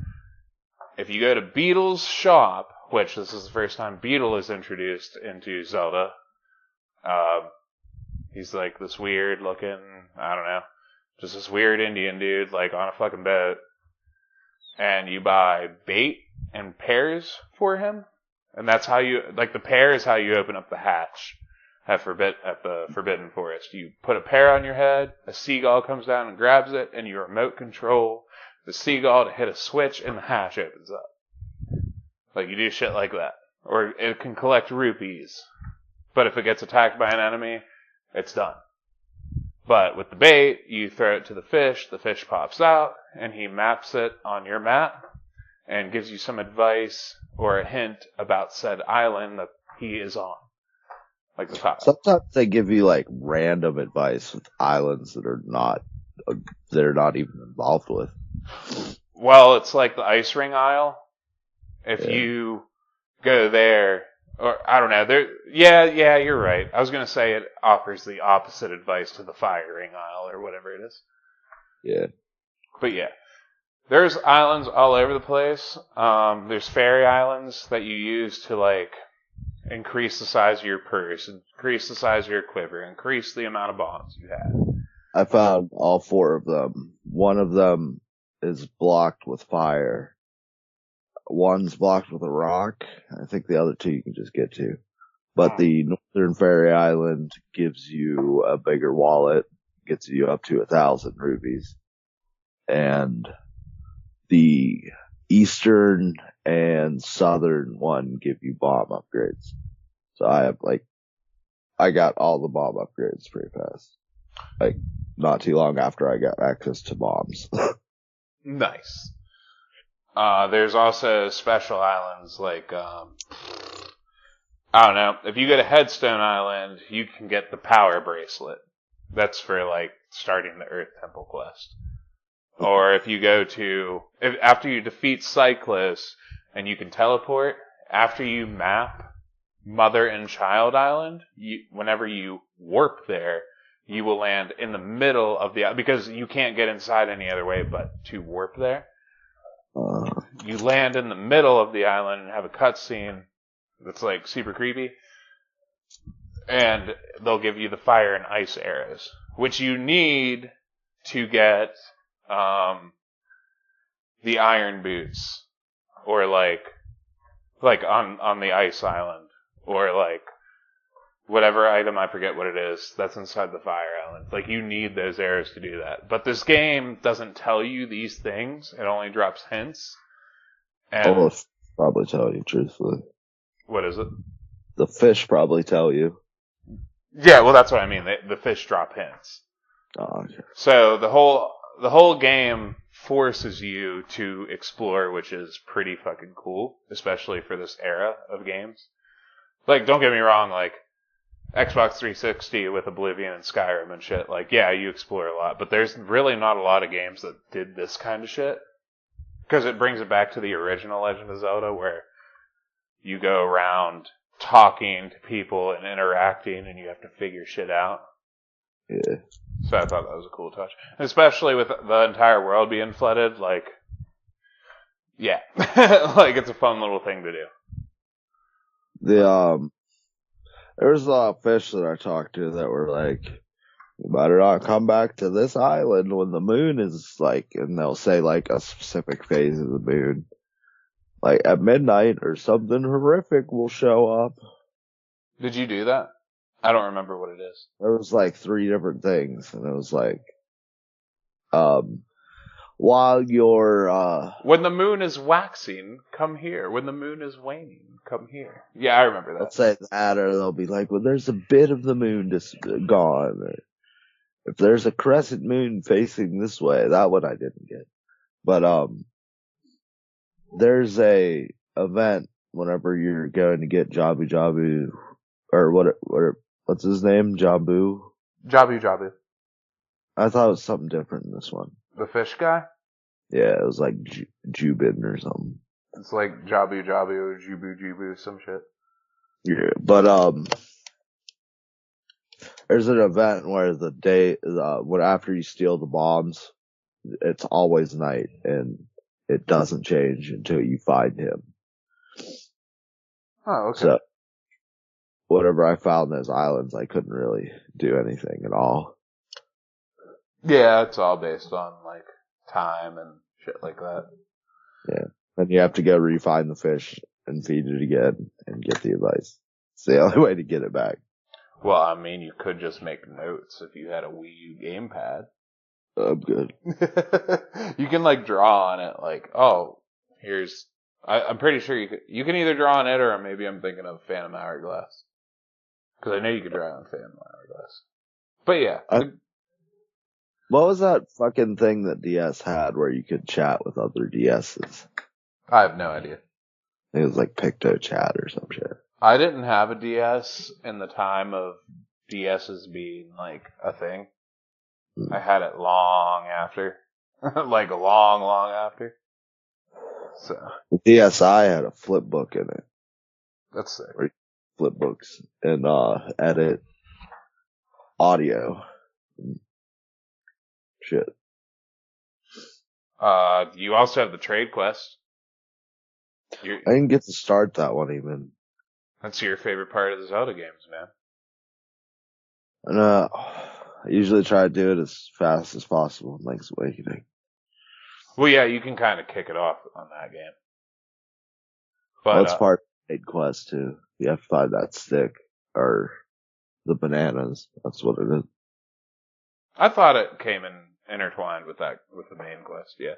If you go to Beetle's shop, which this is the first time Beetle is introduced into Zelda, he's like this weird looking, I don't know, just this weird Indian dude, like on a fucking boat. And you buy bait and pears for him. And that's how the pear is how you open up the hatch at the Forbidden Forest. You put a pear on your head, a seagull comes down and grabs it, and you remote control the seagull to hit a switch, and the hatch opens up. Like, you do shit like that. Or it can collect rupees. But if it gets attacked by an enemy, it's done. But with the bait, you throw it to the fish pops out, and he maps it on your map, and gives you some advice or a hint about said island that he is on. Like the top. Sometimes they give you like random advice with islands that are not even involved with. Well, it's like the Ice Ring Isle. If you go there, Or I don't know. Yeah, you're right. I was gonna say it offers the opposite advice to the firing isle or whatever it is. Yeah. But yeah, there's islands all over the place. There's fairy islands that you use to like increase the size of your purse, increase the size of your quiver, increase the amount of bombs you have. I found all 4 of them. One of them is blocked with fire. One's blocked with a rock. I think the other 2 you can just get to. But the Northern Fairy Island gives you a bigger wallet, gets you up to 1,000 rubies. And the Eastern and Southern one give you bomb upgrades. So I got all the bomb upgrades pretty fast. Like, not too long after I got access to bombs. Nice. There's also special islands like, I don't know. If you go to Headstone Island, you can get the power bracelet. That's for like starting the Earth Temple quest. Or if you go after you defeat Cyclos and you can teleport, after you map Mother and Child Island, whenever you warp there, you will land in the middle of because you can't get inside any other way but to warp there. You land in the middle of the island and have a cutscene that's like super creepy. And they'll give you the fire and ice arrows, which you need to get the iron boots, or like on the ice island, or like whatever item, I forget what it is, that's inside the fire island. Like, you need those arrows to do that. But this game doesn't tell you these things. It only drops hints. And I'll probably tell you, truthfully. What is it? The fish probably tell you. Yeah, well, that's what I mean. The fish drop hints. Oh, okay. So the whole game forces you to explore, which is pretty fucking cool, especially for this era of games. Like, don't get me wrong, like, Xbox 360 with Oblivion and Skyrim and shit, like, yeah, you explore a lot, but there's really not a lot of games that did this kind of shit. Because it brings it back to the original Legend of Zelda, where you go around talking to people and interacting, and you have to figure shit out. Yeah. So I thought that was a cool touch. And especially with the entire world being flooded, like, yeah. Like, it's a fun little thing to do. There was a lot of fish that I talked to that were like, you better not come back to this island when the moon is like, and they'll say like a specific phase of the moon. Like at midnight or something horrific will show up. Did you do that? I don't remember what it is. There was like 3 different things, and it was like, while you're, when the moon is waxing, come here. When the moon is waning, come here. Yeah, I remember that. They'll say that, or they'll be like, well, there's a bit of the moon just gone. Or if there's a crescent moon facing this way, that one I didn't get. But, there's a event whenever you're going to get Jabu Jabu, or what's his name? Jabu? Jabu. I thought it was something different in this one. The fish guy? Yeah, it was like Jubin or something. It's like Jabu, Jubu, some shit. Yeah, but, there's an event where the day, when after you steal the bombs, it's always night, and it doesn't change until you find him. Oh, okay. So, whatever I found those islands, I couldn't really do anything at all. Yeah, it's all based on, like, time and shit like that. Yeah. And you have to go refine the fish and feed it again and get the advice. It's the only way to get it back. Well, I mean, you could just make notes if you had a Wii U gamepad. I'm good. You can, like, draw on it, like, oh, here's... I'm pretty sure you can either draw on it, or maybe I'm thinking of Phantom Hourglass. Because I know you could draw on Phantom Hourglass. But yeah. What was that fucking thing that DS had where you could chat with other DSs? I have no idea. It was like Picto Chat or some shit. I didn't have a DS in the time of DSs being, like, a thing. I had it long after. Like, long after. So. The DSi had a flip book in it. That's sick. Where you flip books and edit audio and shit. You also have the trade quest. I didn't get to start that one even. That's your favorite part of the Zelda games, man. And I usually try to do it as fast as possible in Link's Awakening. Well, yeah, you can kind of kick it off on that game. But Well, it's part of the main quest too. You have to find that stick or the bananas. That's what it is. I thought it came intertwined with the main quest, yeah.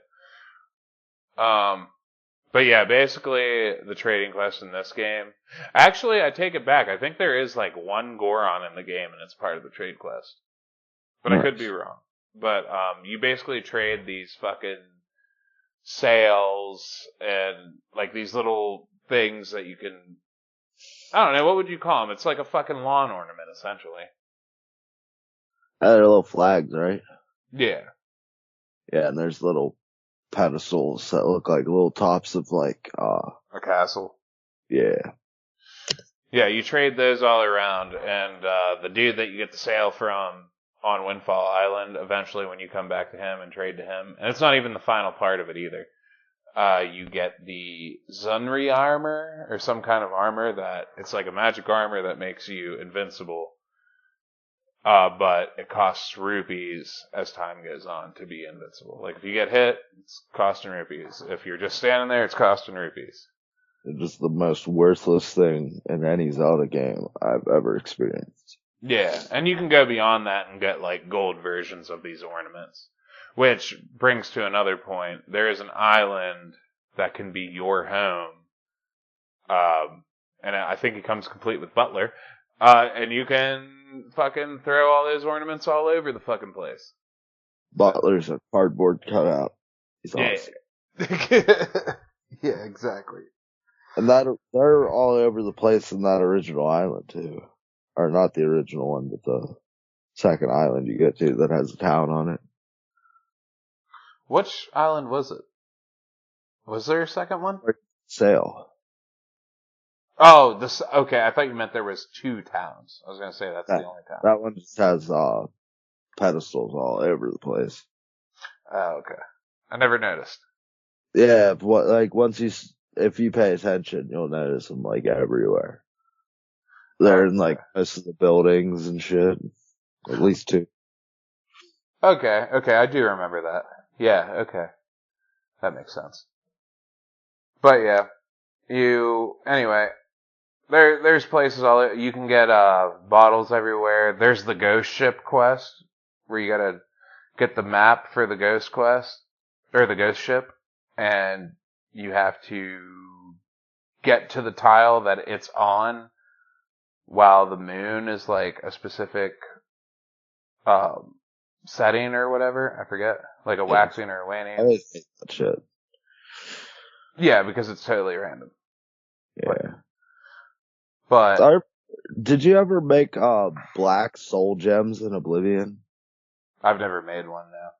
But yeah, basically the trading quest in this game. Actually, I take it back. I think there is like one Goron in the game, and it's part of the trade quest. But I could be wrong. But you basically trade these fucking sails and like these little things that you can. I don't know, what would you call them? It's like a fucking lawn ornament, essentially. They're little flags, right? Yeah. Yeah, and there's little pedestals that look like little tops of like A castle. yeah. Yeah, you trade those all around, and the dude that you get the sail from on Windfall Island, eventually when you come back to him and trade to him, and it's not even the final part of it either, you get the Zunri armor, or some kind of armor that, it's like a magic armor that makes you invincible, but it costs rupees as time goes on to be invincible. Like, if you get hit, it's costing rupees. If you're just standing there, it's costing rupees. It's just the most worthless thing in any Zelda game I've ever experienced. Yeah, and you can go beyond that and get, like, gold versions of these ornaments. Which brings to another point. There is an island that can be your home. And I think it comes complete with Butler. And you can fucking throw all those ornaments all over the fucking place. Butler's a cardboard cutout. He's awesome. Yeah, exactly. And they're all over the place in that original island too. Or not the original one, but the second island you get to that has a town on it. Which island was it? Was there a second one? Sail. Oh, okay, I thought you meant there was two towns. I was gonna say that's the only town. That one just has pedestals all over the place. Oh, okay. I never noticed. Yeah, but if you pay attention, you'll notice them like everywhere. They're in like most of the buildings and shit. At least two. Okay, I do remember that. Yeah, okay. That makes sense. But yeah, anyway, there's places you can get, bottles everywhere. There's the ghost ship quest, where you gotta get the map for the ghost quest, or the ghost ship, and you have to get to the tile that it's on while the moon is like a specific, setting or whatever. I forget. Like a waxing or a waning. I always hate that shit. Yeah, because it's totally random. Yeah. But did you ever make black soul gems in Oblivion? I've never made one now.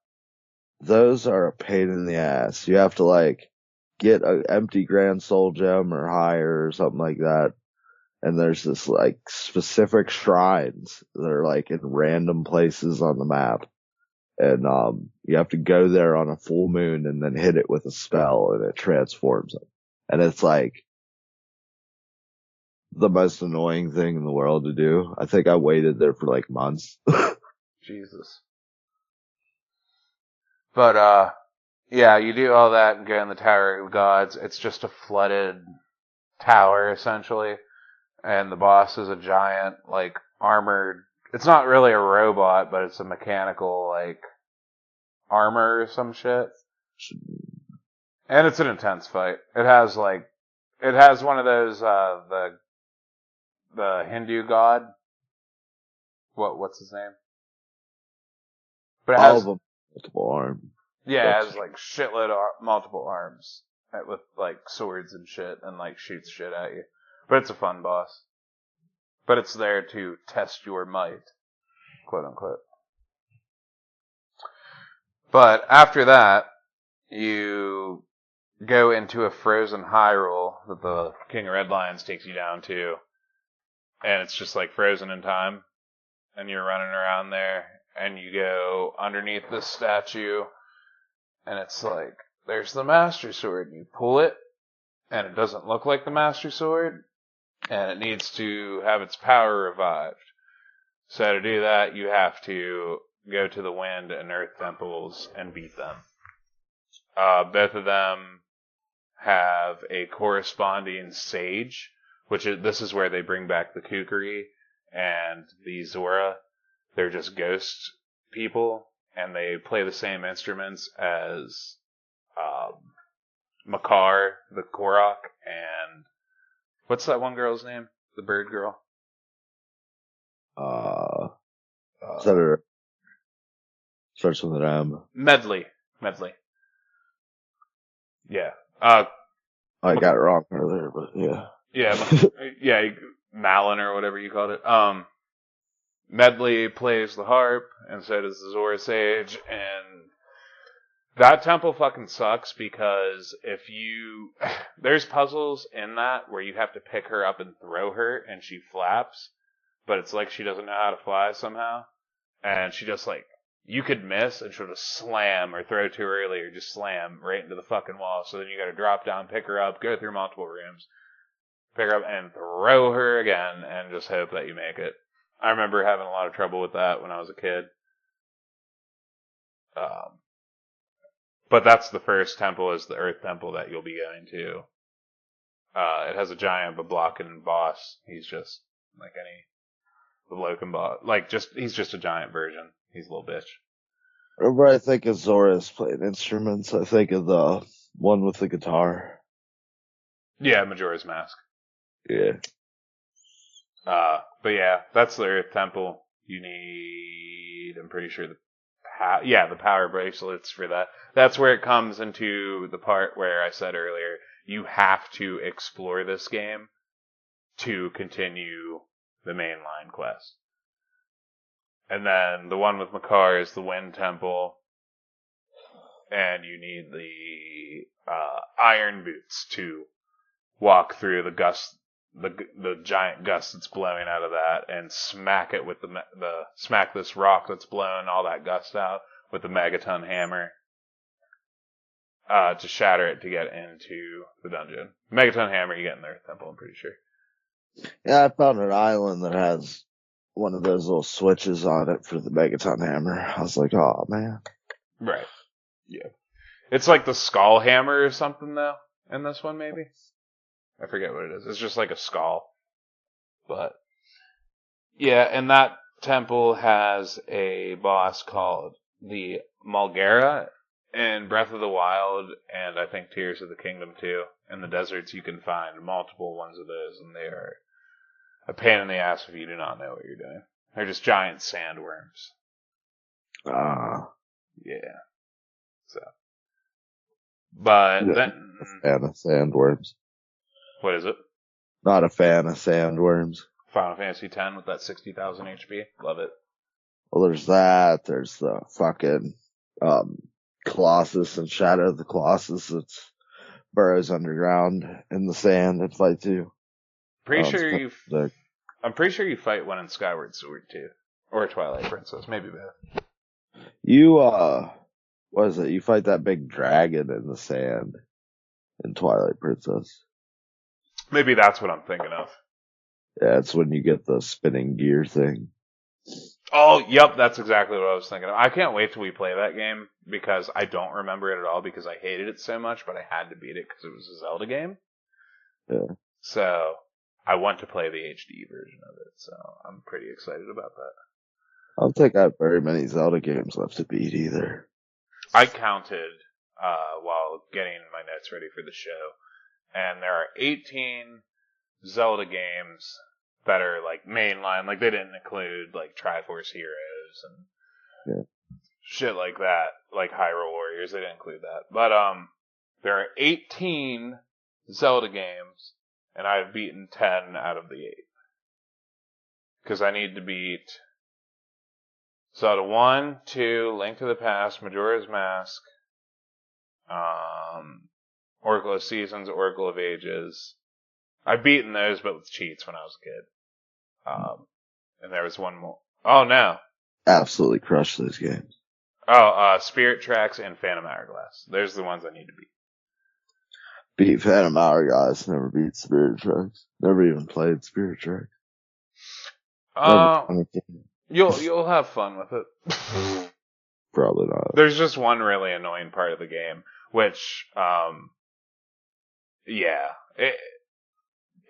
Those are a pain in the ass. You have to like get an empty grand soul gem or higher or something like that. And there's this like specific shrines that are like in random places on the map. And you have to go there on a full moon and then hit it with a spell and it transforms it. And it's like the most annoying thing in the world to do. I think I waited there for like months. Jesus. But yeah, you do all that and go in the Tower of Gods. It's just a flooded tower essentially. And the boss is a giant, like, armored, it's not really a robot, but it's a mechanical, like, armor or some shit. And it's an intense fight. It has one of those, the Hindu god. What's his name? But it All has, of them multiple arms. yeah, it has, like, shitload of multiple arms. With, like, swords and shit, and, like, shoots shit at you. But it's a fun boss. But it's there to test your might, quote unquote. But after that, you go into a frozen Hyrule that the King of Red Lions takes you down to. and it's just like frozen in time, and you're running around there, and you go underneath this statue, and it's like, there's the Master Sword, and you pull it, and it doesn't look like the Master Sword, and it needs to have its power revived. So to do that, you have to go to the Wind and Earth temples and beat them. Both of them have a corresponding sage, this is where they bring back the Kukri and the Zora. They're just ghost people, and they play the same instruments as Makar, the Korok, and what's that one girl's name? The bird girl? Senator. Starts with an M. Medley. Yeah. I got it wrong earlier, but yeah. Yeah, Malin or whatever you called it. Medley plays the harp, and so does the Zora Sage, and that temple fucking sucks because there's puzzles in that where you have to pick her up and throw her, and she flaps, but it's like she doesn't know how to fly somehow, and she just like, you could miss, and she'll just slam or throw too early or just slam right into the fucking wall, so then you gotta drop down, pick her up, go through multiple rooms, pick her up, and throw her again, and just hope that you make it. I remember having a lot of trouble with that when I was a kid. But that's the first temple, is the Earth Temple that you'll be going to. It has a giant Bablakan boss. He's just like any Bablakan boss. He's just a giant version. He's a little bitch. Whenever I think of Zora's playing instruments, I think of the one with the guitar. Yeah, Majora's Mask. Yeah. But yeah, that's the Earth Temple. You need, I'm pretty sure, the power bracelets for that. That's where it comes into the part where I said earlier, you have to explore this game to continue the mainline quest. And then the one with Makar is the Wind Temple, and you need the iron boots to walk through the giant gust that's blowing out of that, and smack it with smack this rock that's blowing all that gust out with the megaton hammer, to shatter it to get into the dungeon. Megaton hammer, you get in the Earth Temple, I'm pretty sure. Yeah, I found an island that has one of those little switches on it for the megaton hammer. I was like, oh man. Right. Yeah. It's like the skull hammer or something though, in this one maybe? I forget what it is. It's just like a skull. But yeah, and that temple has a boss called the Mulgara in Breath of the Wild, and I think Tears of the Kingdom too. In the deserts you can find multiple ones of those, and they are a pain in the ass if you do not know what you're doing. They're just giant sandworms. Yeah. So. But Yeah, then... fan of sandworms. What is it? Not a fan of sandworms. Final Fantasy X with that 60,000 HP. Love it. Well, there's that. There's the fucking Colossus and Shadow of the Colossus that burrows underground in the sand and fights you. I'm pretty sure you fight one in Skyward Sword too, or Twilight Princess, maybe both. You what is it? You fight that big dragon in the sand in Twilight Princess. Maybe that's what I'm thinking of. Yeah, it's when you get the spinning gear thing. Oh, yep, that's exactly what I was thinking of. I can't wait till we play that game, because I don't remember it at all because I hated it so much, but I had to beat it because it was a Zelda game. Yeah. So, I want to play the HD version of it, so I'm pretty excited about that. I don't think I have very many Zelda games left to beat either. I counted while getting my notes ready for the show, and there are 18 Zelda games that are like mainline, like they didn't include like Triforce Heroes and shit like that, like Hyrule Warriors, they didn't include that. But there are 18 Zelda games, and I've beaten 10 out of the 8. Because I need to beat Zelda 1, 2, Link to the Past, Majora's Mask, Oracle of Seasons, Oracle of Ages. I've beaten those, but with cheats when I was a kid. And there was one more. Oh no. Absolutely crushed those games. Oh, Spirit Tracks and Phantom Hourglass. There's the ones I need to beat. Beat Phantom Hourglass, never beat Spirit Tracks. Never even played Spirit Tracks. You'll have fun with it. Probably not. There's just one really annoying part of the game, which,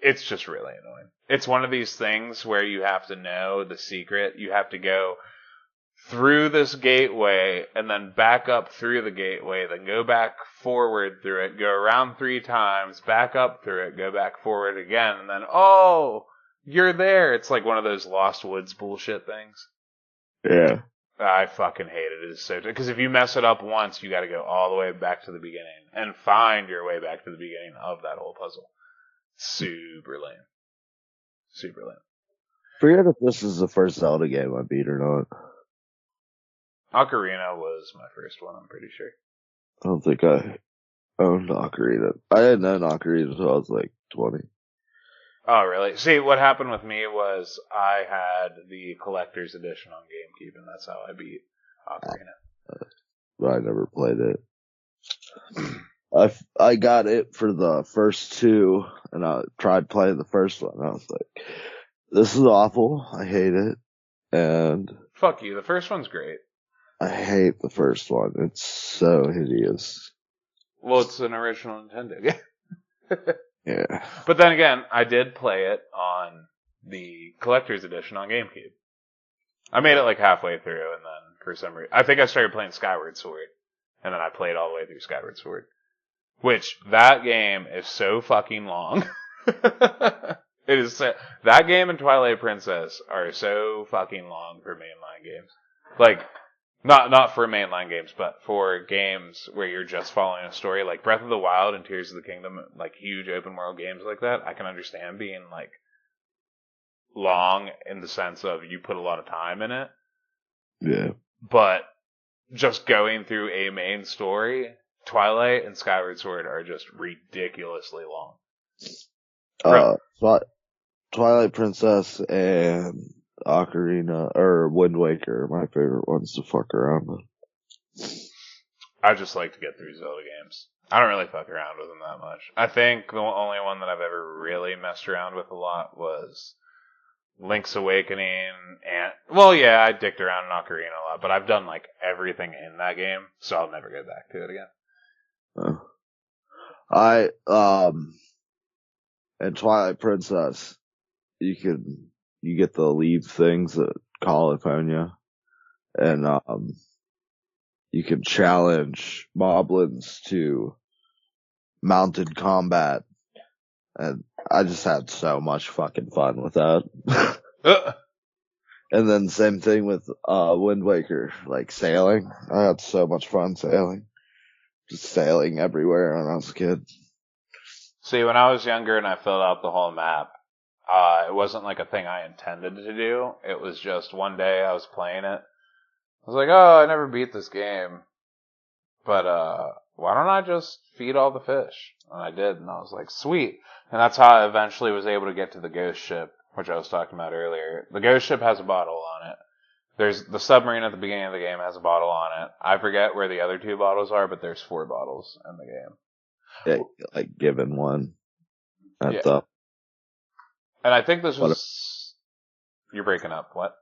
it's just really annoying. It's one of these things where you have to know the secret. You have to go through this gateway and then back up through the gateway, then go back forward through it, go around 3 times, back up through it, go back forward again, and then, oh, you're there. It's like one of those Lost Woods bullshit things. Yeah. I fucking hate it. It's so, because if you mess it up once, you gotta go all the way back to the beginning and find your way back to the beginning of that whole puzzle. Super lame. Super lame. Forget if this is the first Zelda game I beat or not. Ocarina was my first one, I'm pretty sure. I don't think I owned Ocarina. I didn't know Ocarina until I was like 20. Oh, really? See, what happened with me was I had the collector's edition on GameCube, and that's how I beat Ocarina. But I never played it. I got it for the first 2, and I tried playing the first one. I was like, this is awful. I hate it. And fuck you. The first one's great. I hate the first one. It's so hideous. Well, it's an original Nintendo game. Yeah. But then again, I did play it on the collector's edition on GameCube. I made it like halfway through, and then for some reason, I think I started playing Skyward Sword, and then I played all the way through Skyward Sword. Which, that game is so fucking long. It is so, that game and Twilight Princess are so fucking long for mainline games. Like, not for mainline games, but for games where you're just following a story, like Breath of the Wild and Tears of the Kingdom, like huge open world games like that. I can understand being like long in the sense of you put a lot of time in it. Yeah. But just going through a main story, Twilight and Skyward Sword are just ridiculously long. Twilight Princess and Ocarina, or Wind Waker, my favorite ones to fuck around with. I just like to get through Zelda games. I don't really fuck around with them that much. I think the only one that I've ever really messed around with a lot was Link's Awakening, and, well, yeah, I dicked around in Ocarina a lot, but I've done, like, everything in that game, so I'll never go back to it again. And Twilight Princess, you get the leave things at California, and, you can challenge moblins to mounted combat, and I just had so much fucking fun with that. And then same thing with, Wind Waker, like sailing. I had so much fun sailing. Just sailing everywhere when I was a kid. See, when I was younger and I filled out the whole map, it wasn't like a thing I intended to do. It was just one day I was playing it. I was like, oh, I never beat this game. But, why don't I just feed all the fish? And I did, and I was like, sweet. And that's how I eventually was able to get to the ghost ship, which I was talking about earlier. The ghost ship has a bottle on it. There's the submarine at the beginning of the game has a bottle on it. I forget where the other 2 bottles are, but there's 4 bottles in the game. Yeah, like given one at the. And I think this was. You're breaking up. What?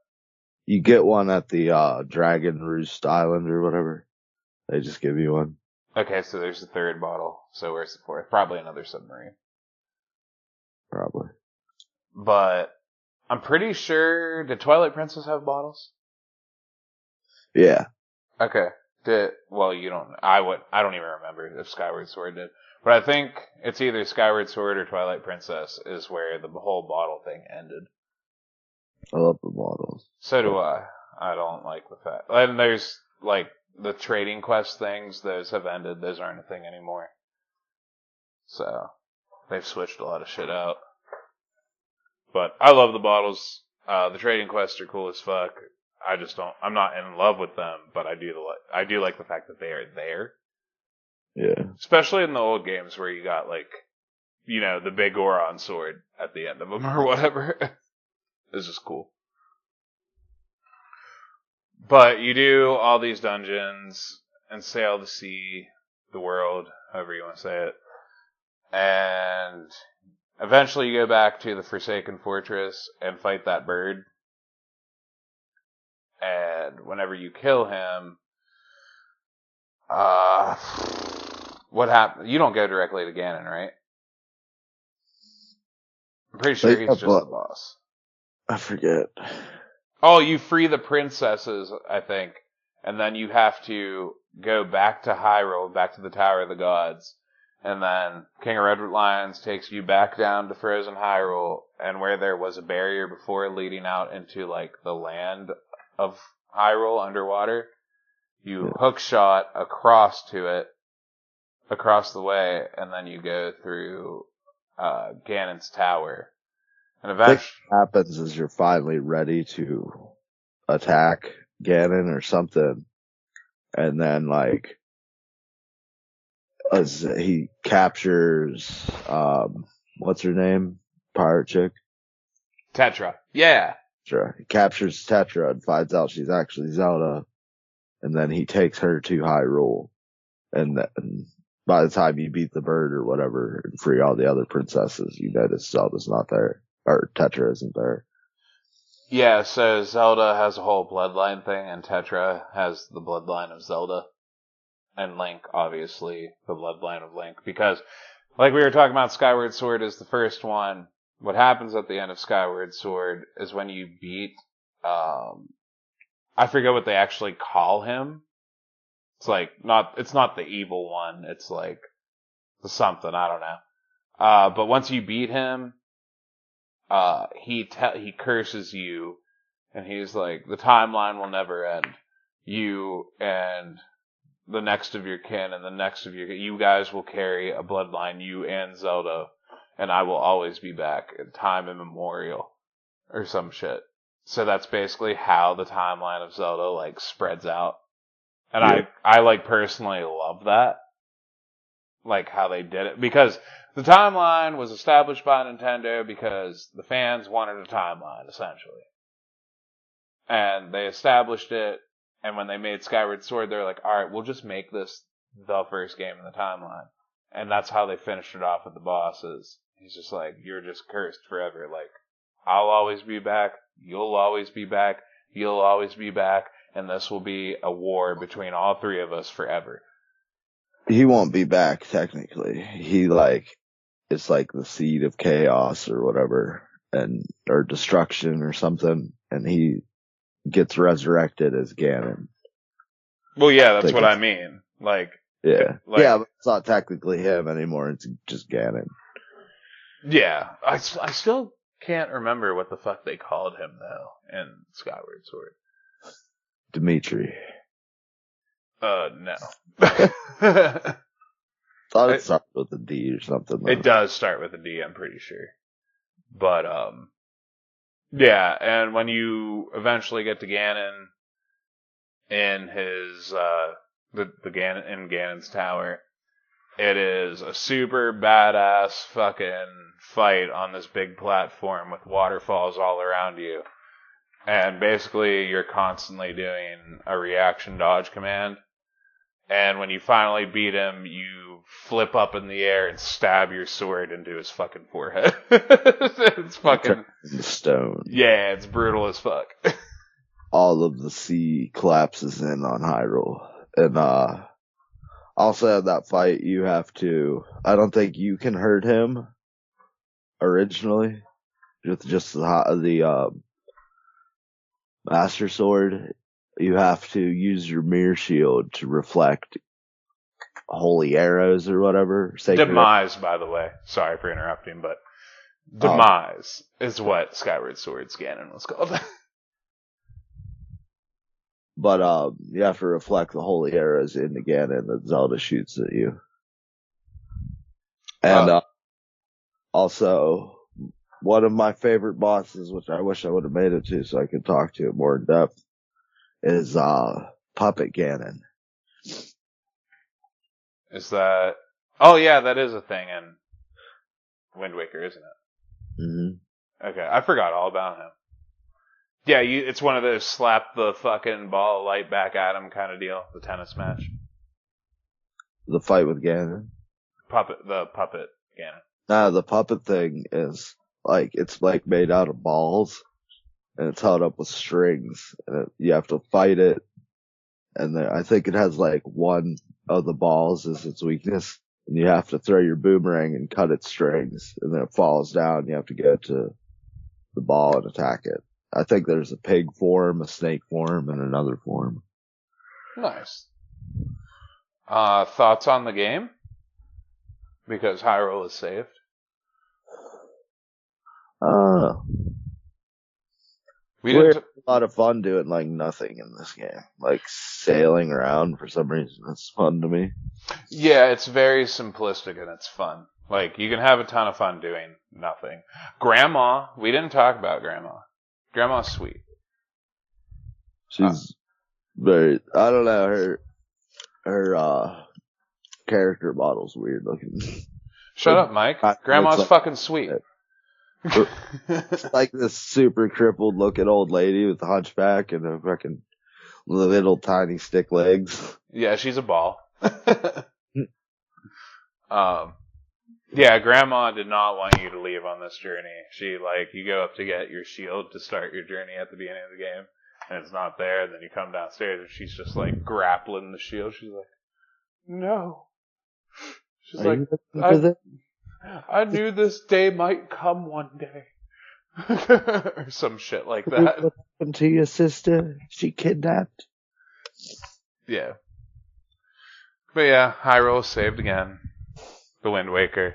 You get one at the Dragon Roost Island or whatever. They just give you one. Okay, so there's the 3rd bottle. So where's the 4th? Probably another submarine. Probably. But I'm pretty sure. Did Twilight Princess have bottles? Yeah. Okay. Well, you don't. I don't even remember if Skyward Sword did. But I think it's either Skyward Sword or Twilight Princess is where the whole bottle thing ended. I love the bottles. So do I. I don't like the fact. And there's, like, the trading quest things. Those have ended. Those aren't a thing anymore. So, they've switched a lot of shit out. But I love the bottles. The trading quests are cool as fuck. I just don't. I'm not in love with them, but I do like the fact that they are there. Yeah. Especially in the old games where you got, like, you know, the big Goron sword at the end of them or whatever. was just cool. But you do all these dungeons and sail the sea, the world, however you want to say it. And eventually you go back to the Forsaken Fortress and fight that bird. And whenever you kill him, what happens? You don't go directly to Ganon, right? I'm pretty sure he's just the boss. I forget. Oh, you free the princesses, I think. And then you have to go back to Hyrule, back to the Tower of the Gods. And then King of Red Lions takes you back down to Frozen Hyrule, and where there was a barrier before leading out into, like, the land of Hyrule underwater, you hook shot across to it, across the way, and then you go through Ganon's Tower. And eventually, what happens is you're finally ready to attack Ganon or something, and then like as he captures what's her name? Pirate chick? Tetra. Yeah. Tetra. He captures Tetra and finds out she's actually Zelda, and then he takes her to Hyrule, and then by the time you beat the bird or whatever and free all the other princesses, you notice Zelda's not there. Or Tetra isn't there. Yeah, so Zelda has a whole bloodline thing, and Tetra has the bloodline of Zelda. And Link, obviously, the bloodline of Link. Because, like we were talking about, Skyward Sword is the first one. What happens at the end of Skyward Sword is when you beat, I forget what they actually call him. It's like, it's not the evil one, it's like, the something, I don't know. But once you beat him, he curses you, and he's like, the timeline will never end. You and the next of your kin and the next of you guys will carry a bloodline, you and Zelda, and I will always be back in time immemorial, or some shit. So that's basically how the timeline of Zelda, like, spreads out. And I like, personally love that. Like, how they did it. Because the timeline was established by Nintendo because the fans wanted a timeline, essentially. And they established it, and when they made Skyward Sword, they're like, alright, we'll just make this the first game in the timeline. And that's how they finished it off with the bosses. He's just like, you're just cursed forever. Like, I'll always be back, you'll always be back, you'll always be back, and this will be a war between all three of us forever. He won't be back, technically. He, like, it's like the seed of chaos or whatever, or destruction or something, and he gets resurrected as Ganon. Well, yeah, that's what I mean. Like, yeah. Yeah, but it's not technically him anymore, it's just Ganon. Yeah. I still can't remember what the fuck they called him, though, in Skyward Sword. Dimitri. No. Thought it started with a D or something. Though. It does start with a D, I'm pretty sure. But, yeah, and when you eventually get to Ganon in his, in Ganon's tower, it is a super badass fucking fight on this big platform with waterfalls all around you. And basically, you're constantly doing a reaction dodge command. And when you finally beat him, you flip up in the air and stab your sword into his fucking forehead. It's fucking stone. Yeah, it's brutal as fuck. All of the sea collapses in on Hyrule. And also in that fight, you have to. I don't think you can hurt him originally. Just the Master Sword. You have to use your mirror shield to reflect holy arrows or whatever. Demise, by the way. Sorry for interrupting, but Demise is what Skyward Sword's Ganon was called. But you have to reflect the holy arrows into Ganon that Zelda shoots at you. And also, one of my favorite bosses, which I wish I would have made it to so I could talk to it more in depth, is Puppet Ganon. Is that... Oh yeah, that is a thing in Wind Waker, isn't it? Mm-hmm. Okay, I forgot all about him. Yeah, it's one of those slap the fucking ball of light back at him kind of deal. The tennis match. The fight with Ganon. The puppet Ganon. Nah, the puppet thing is it's made out of balls and it's held up with strings and you have to fight it. And I think it has one of the balls is its weakness and you have to throw your boomerang and cut its strings and then it falls down. You have to go to the ball and attack it. I think there's a pig form, a snake form, and another form. Nice. Thoughts on the game? Because Hyrule is saved. We had a lot of fun doing nothing in this game. Sailing around for some reason. That's fun to me. Yeah, it's very simplistic and it's fun. You can have a ton of fun doing nothing. Grandma, we didn't talk about Grandma. Grandma's sweet. She's very, I don't know, her character model's weird looking. Shut up, Mike. Grandma's fucking sweet. It's this super crippled looking old lady with a hunchback and a fucking little tiny stick legs. Yeah, she's a ball. Yeah, Grandma did not want you to leave on this journey. She, you go up to get your shield to start your journey at the beginning of the game, and it's not there, and then you come downstairs, and she's just, grappling the shield. She's like, no. She's I knew this day might come one day. Or some shit like that. What happened to your sister? She kidnapped? Yeah. But yeah, Hyrule saved again. The Wind Waker.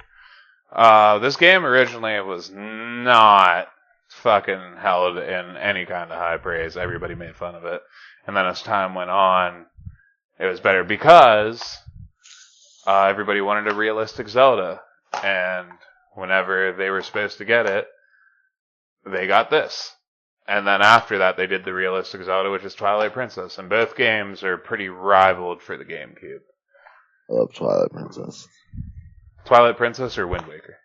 This game originally was not fucking held in any kind of high praise. Everybody made fun of it. And then as time went on, it was better because everybody wanted a realistic Zelda. And whenever they were supposed to get it, they got this. And then after that, they did the realistic Zelda, which is Twilight Princess. And both games are pretty rivaled for the GameCube. I love Twilight Princess. Twilight Princess or Wind Waker?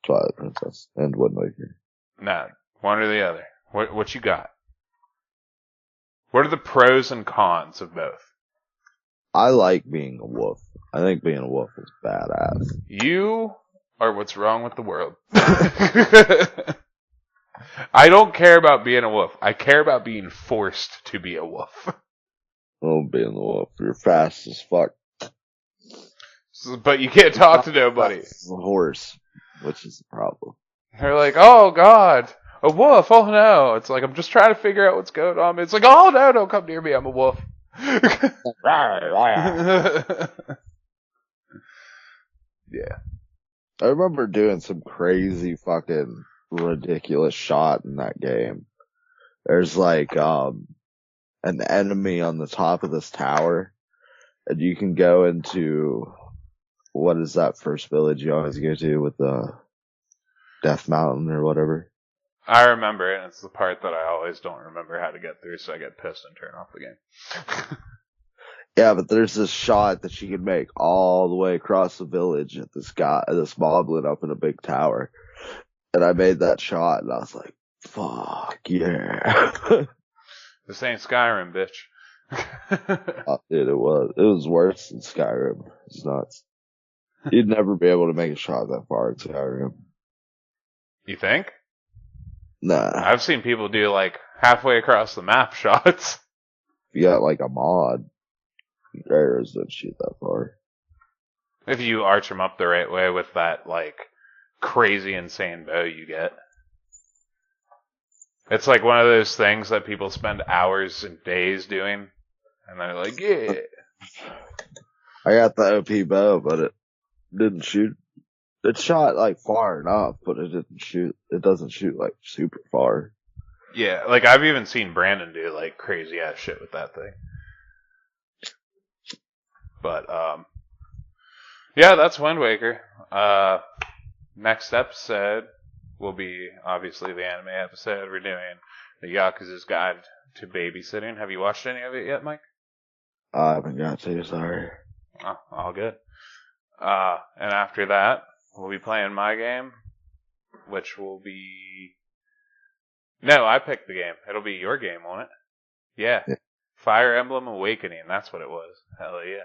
Twilight Princess and Wind Waker. Nah, one or the other. What you got? What are the pros and cons of both? I like being a wolf. I think being a wolf is badass. You are what's wrong with the world. I don't care about being a wolf. I care about being forced to be a wolf. Oh, being a wolf. You're fast as fuck. But you can't talk to nobody. A horse, which is the problem. They're like, oh god, a wolf, oh no. It's like, I'm just trying to figure out what's going on. It's like, oh no, don't come near me, I'm a wolf. Yeah. I remember doing some crazy fucking ridiculous shot in that game. There's an enemy on the top of this tower, and you can go into, what is that first village you always go to with the Death Mountain or whatever? I remember it, and it's the part that I always don't remember how to get through, so I get pissed and turn off the game. Yeah, but there's this shot that you can make all the way across the village at this moblin up in a big tower. And I made that shot, and I was like, fuck yeah. This ain't Skyrim, bitch. Oh, dude, it was worse than Skyrim. It's nuts. You'd never be able to make a shot that far in Skyrim. You think? Nah. I've seen people do halfway across the map shots. If you got a mod, arrows don't shoot that far. If you arch them up the right way with that crazy insane bow you get. It's one of those things that people spend hours and days doing. And they're like, yeah. I got the OP bow, but it didn't shoot. It shot far enough, but it didn't shoot. It doesn't shoot super far. Yeah, I've even seen Brandon do crazy ass shit with that thing. But yeah, that's Wind Waker. Next episode will be obviously the anime episode. We're doing the Yakuza's Guide to Babysitting. Have you watched any of it yet, Mike? I haven't got to, sorry. Oh, all good. And after that, we'll be playing my game, which will be No, I picked the game. It'll be your game, won't it? Yeah. Yeah. Fire Emblem Awakening. That's what it was. Hell yeah.